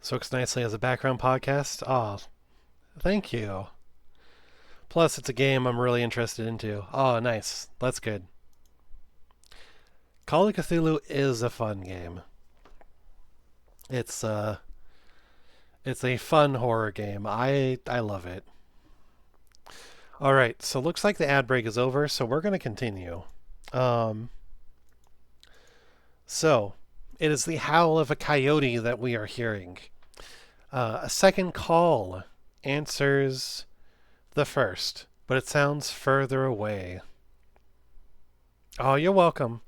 So Works nicely as a background podcast. Oh, thank you. Plus, it's a game I'm really interested into. Oh, nice. That's good. Call of Cthulhu is a fun game. It's it's a fun horror game. I love it. All right, so looks like the ad break is over, so we're going to continue. Um, so it is the howl of a coyote that we are hearing. A second call answers the first, but it sounds further away. Oh, you're welcome.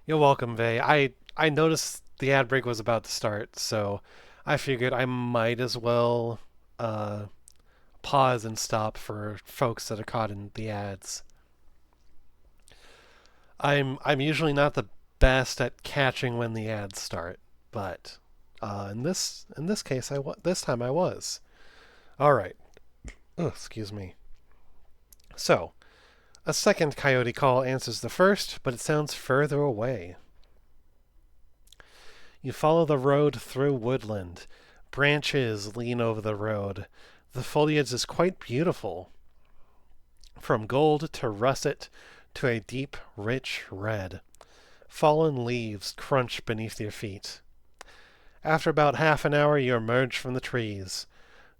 You're welcome, Vay. I noticed the ad break was about to start, so I figured I might as well uh, pause and stop for folks that are caught in the ads. I'm usually not the best at catching when the ads start, but in this case this time I was. All right. Ugh, excuse me. So, a second coyote call answers the first, but it sounds further away. You follow the road through woodland. Branches lean over the road. The foliage is quite beautiful, from gold to russet to a deep, rich red. Fallen leaves crunch beneath your feet. After about half an hour, you emerge from the trees.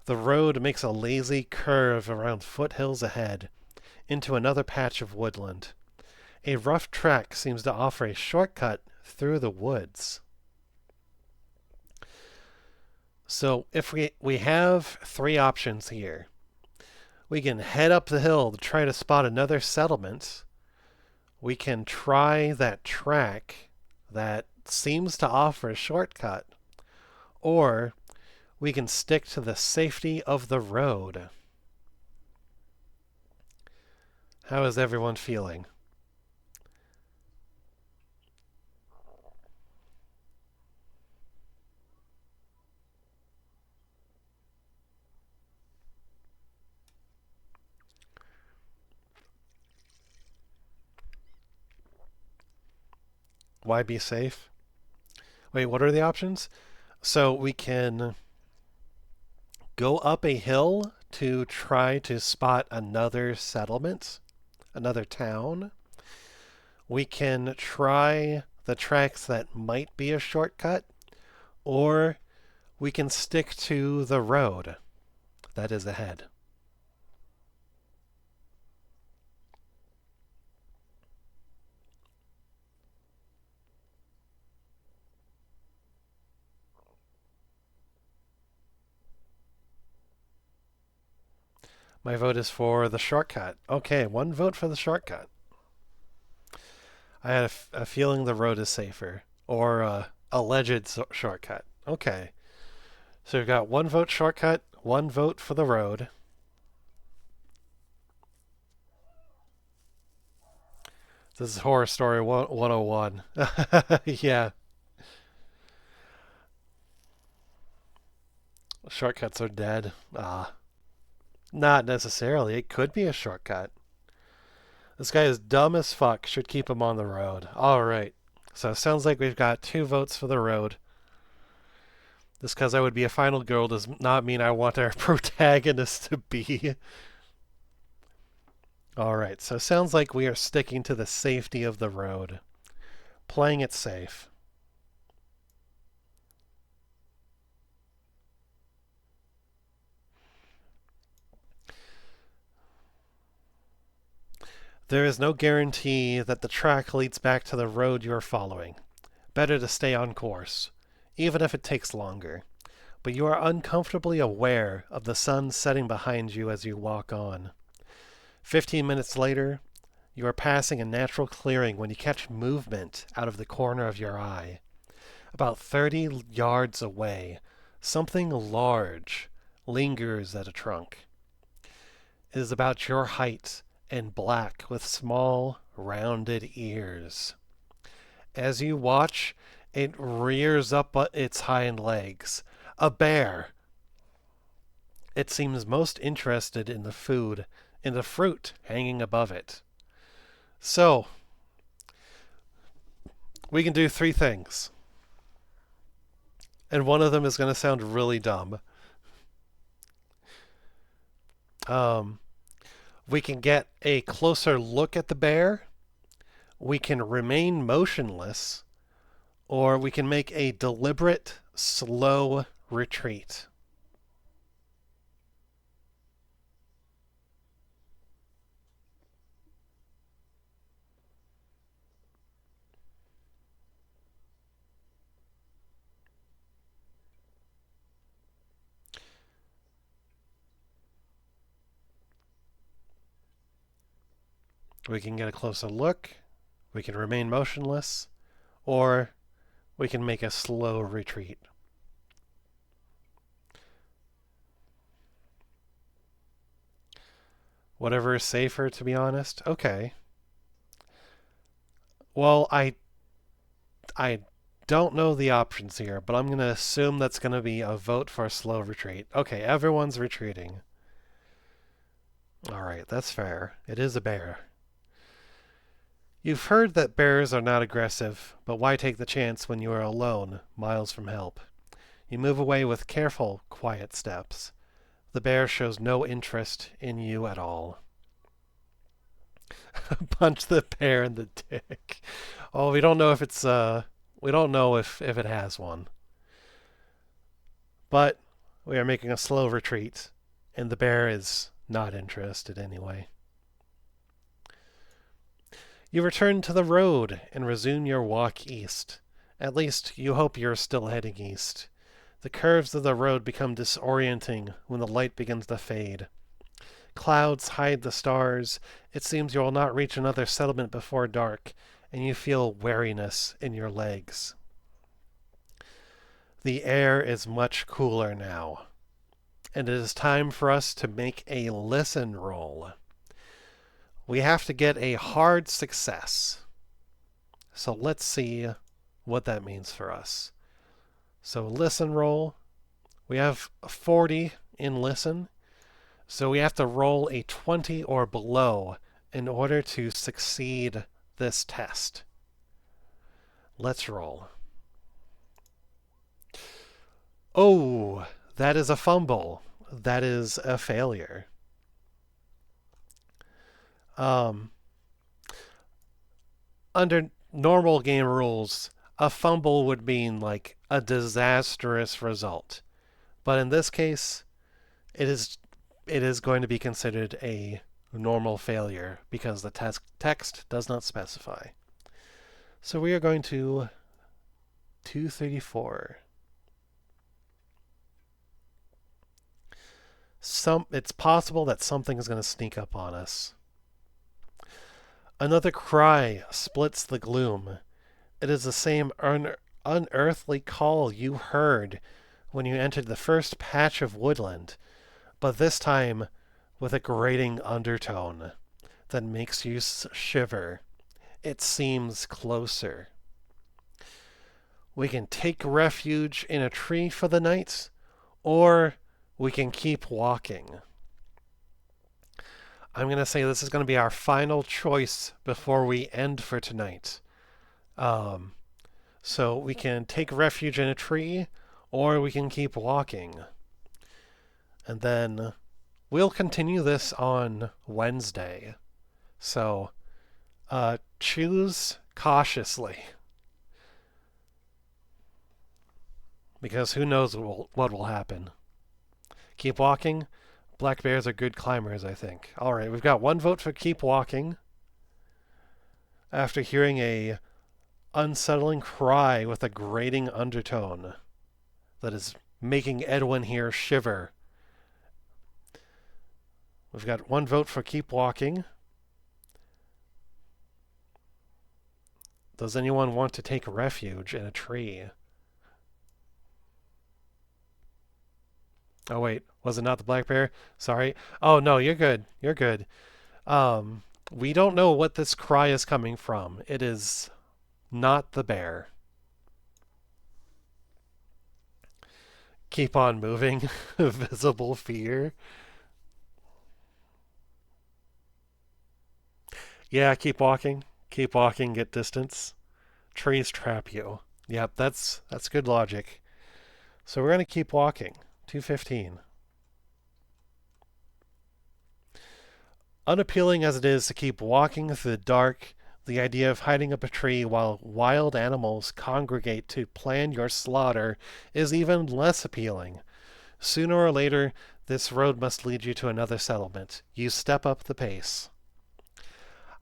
The road makes a lazy curve around foothills ahead, into another patch of woodland. A rough track seems to offer a shortcut through the woods. So if we have 3 options here. We can head up the hill to try to spot another settlement. We can try that track that seems to offer a shortcut. Or we can stick to the safety of the road. How is everyone feeling? Why be safe? Wait, what are the options? So we can go up a hill to try to spot another settlement, another town. We can try the tracks that might be a shortcut, or we can stick to the road that is ahead. My vote is for the shortcut. Okay, one vote for the shortcut. I had a feeling the road is safer, or alleged shortcut. Okay, so we've got one vote shortcut, one vote for the road. This is Horror Story 101. Yeah, shortcuts are dead. Not necessarily. It could be a shortcut. This guy is dumb as fuck. Should keep him on the road. All right. So it sounds like we've got 2 votes for the road. Just because I would be a final girl does not mean I want our protagonist to be. All right. So it sounds like we are sticking to the safety of the road. Playing it safe. There is no guarantee that the track leads back to the road you are following. Better to stay on course, even if it takes longer. But you are uncomfortably aware of the sun setting behind you as you walk on. 15 minutes later, you are passing a natural clearing when you catch movement out of the corner of your eye. About 30 yards away, something large lingers at a trunk. It is about your height and black with small, rounded ears. As you watch, it rears up its hind legs. A bear. It seems most interested in the food, in the fruit hanging above it. So, we can do 3 things. And one of them is going to sound really dumb. We can get a closer look at the bear. We can remain motionless. Or we can make a deliberate, slow retreat. We can get a closer look. We can remain motionless. Or we can make a slow retreat. Whatever is safer, to be honest. Okay. Well, I don't know the options here, but I'm going to assume that's going to be a vote for a slow retreat. Okay, everyone's retreating. All right, that's fair. It is a bear. You've heard that bears are not aggressive, but why take the chance when you are alone, miles from help? You move away with careful, quiet steps. The bear shows no interest in you at all. Punch the bear in the dick. Oh, we don't know if it's we don't know if it has one. But we are making a slow retreat, and the bear is not interested anyway. You return to the road and resume your walk east. At least, you hope you're still heading east. The curves of the road become disorienting when the light begins to fade. Clouds hide the stars. It seems you will not reach another settlement before dark, and you feel weariness in your legs. The air is much cooler now, and it is time for us to make a listen roll. We have to get a hard success. So let's see what that means for us. So listen roll. We have 40 in listen. So we have to roll a 20 or below in order to succeed this test. Let's roll. Oh, that is a fumble. that is a failure. Um, Under normal game rules, a fumble would mean like a disastrous result. But in this case, it is going to be considered a normal failure because the text does not specify. So we are going to 234. It's possible that something is going to sneak up on us. Another cry splits the gloom. It is the same unearthly call you heard when you entered the first patch of woodland, but this time with a grating undertone that makes you shiver. It seems closer. We can take refuge in a tree for the night, or we can keep walking. I'm going to say this is going to be our final choice before we end for tonight. So we can take refuge in a tree, or we can keep walking. And then we'll continue this on Wednesday. So choose cautiously. Because who knows what will happen. Keep walking. Black bears are good climbers, I think. All right, we've got one vote for keep walking. After hearing a unsettling cry with a grating undertone that is making Edwin here shiver. We've got one vote for keep walking. Does anyone want to take refuge in a tree? Oh, wait. Was it not the black bear? Sorry. Oh, no, you're good. You're good. We don't know what this cry is coming from. It is not the bear. Keep on moving. Visible fear. Yeah, keep walking. Keep walking, get distance. Trees trap you. Yep, that's good logic. So we're going to keep walking. 215. Unappealing as it is to keep walking through the dark, the idea of hiding up a tree while wild animals congregate to plan your slaughter is even less appealing. Sooner or later, this road must lead you to another settlement. You step up the pace.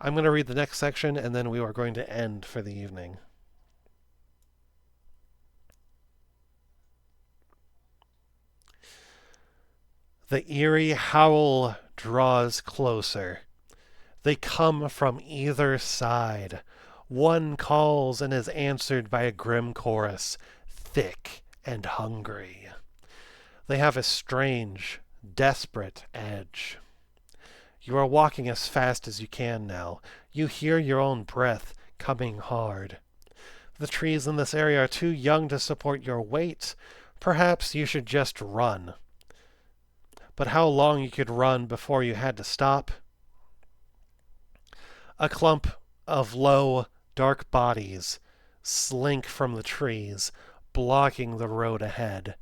I'm going to read the next section, and then we are going to end for the evening. The eerie howl draws closer. They come from either side. One calls and is answered by a grim chorus, thick and hungry. They have a strange, desperate edge. You are walking as fast as you can now. You hear your own breath coming hard. The trees in this area are too young to support your weight. Perhaps you should just run. But how long you could run before you had to stop? A clump of low, dark bodies slink from the trees, blocking the road ahead.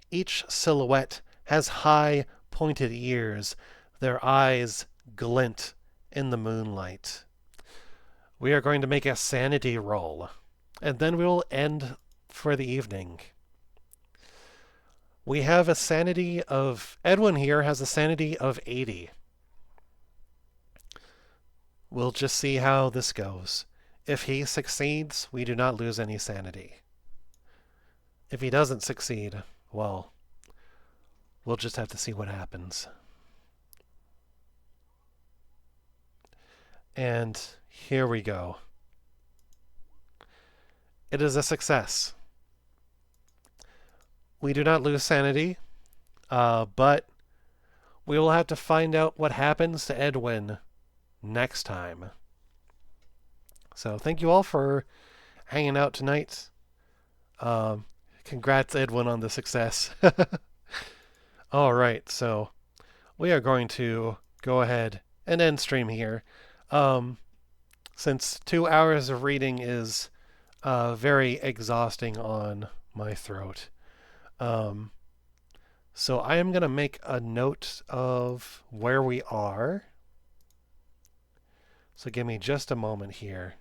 Each silhouette has high, pointed ears. Their eyes glint in the moonlight. We are going to make a sanity roll, and then we will end for the evening. We have a sanity of... Edwin here has a sanity of 80. We'll just see how this goes. If he succeeds, we do not lose any sanity. If he doesn't succeed, well, we'll just have to see what happens. And here we go. It is a success. We do not lose sanity, but we will have to find out what happens to Edwin next time. So thank you all for hanging out tonight. Congrats, Edwin, on the success. All right, so we are going to go ahead and end stream here. Since 2 hours of reading is very exhausting on my throat. So I am going to make a note of where we are. So give me just a moment here.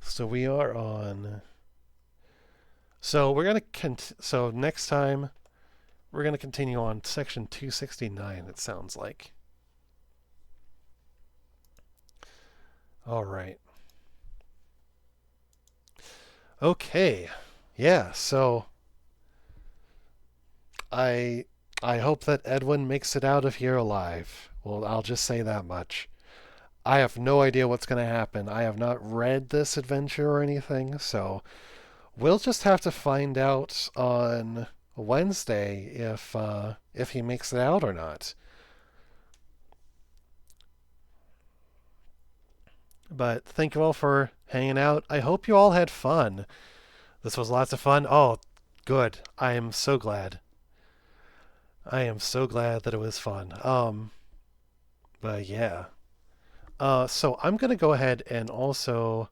So we are on. So we're going to so next time we're going to continue on section 269, it sounds like. All right. Okay. Yeah, so I I hope that Edwin makes it out of here alive. Well, I'll just say that much. I have no idea what's going to happen. I have not read this adventure or anything, so we'll just have to find out on Wednesday if he makes it out or not. But thank you all for hanging out. I hope you all had fun. This was lots of fun. Oh, good. I am so glad. I am so glad that it was fun. But yeah. So I'm gonna go ahead and also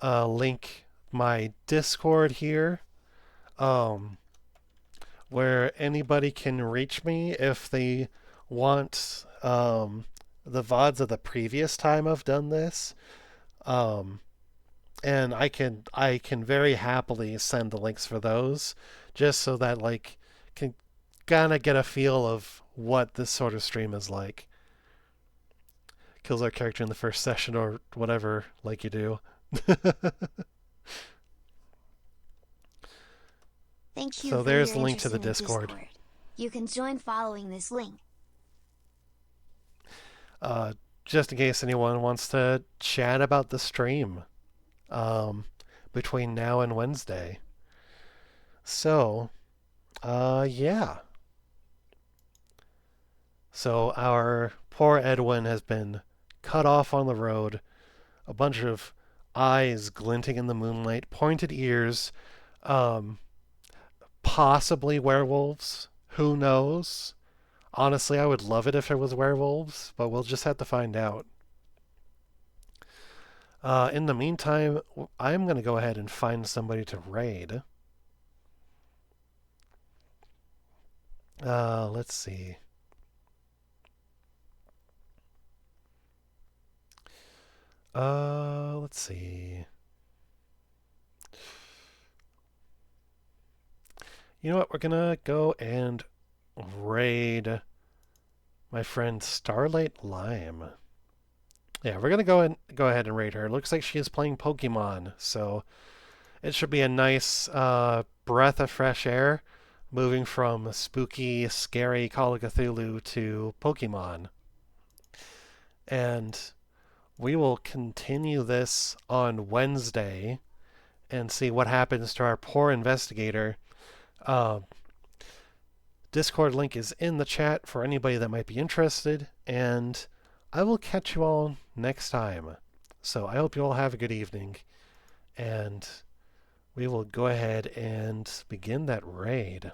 link my Discord here, um, where anybody can reach me if they want the VODs of the previous time I've done this. Um, and I can very happily send the links for those, just so that like can kind of get a feel of what this sort of stream is like. Kills our character in the first session or whatever, like you do. Thank you So for there's your the link to interest the in the Discord. Discord. You can join following this link. Uh, just in case anyone wants to chat about the stream um, between now and Wednesday. So, yeah. So our poor Edwin has been cut off on the road, a bunch of eyes glinting in the moonlight, pointed ears, um, possibly werewolves. Who knows? Honestly, I would love it if it was werewolves, but we'll just have to find out. In the meantime, I'm going to go ahead and find somebody to raid. Let's see. Let's see. You know what? We're gonna go and raid my friend Starlight Lime. Yeah, we're gonna go ahead and raid her. Looks like she is playing Pokemon, so it should be a nice breath of fresh air, moving from spooky, scary Call of Cthulhu to Pokemon. And we will continue this on Wednesday and see what happens to our poor investigator. Uh, Discord link is in the chat for anybody that might be interested, and I will catch you all next time. So I hope you all have a good evening, and we will go ahead and begin that raid.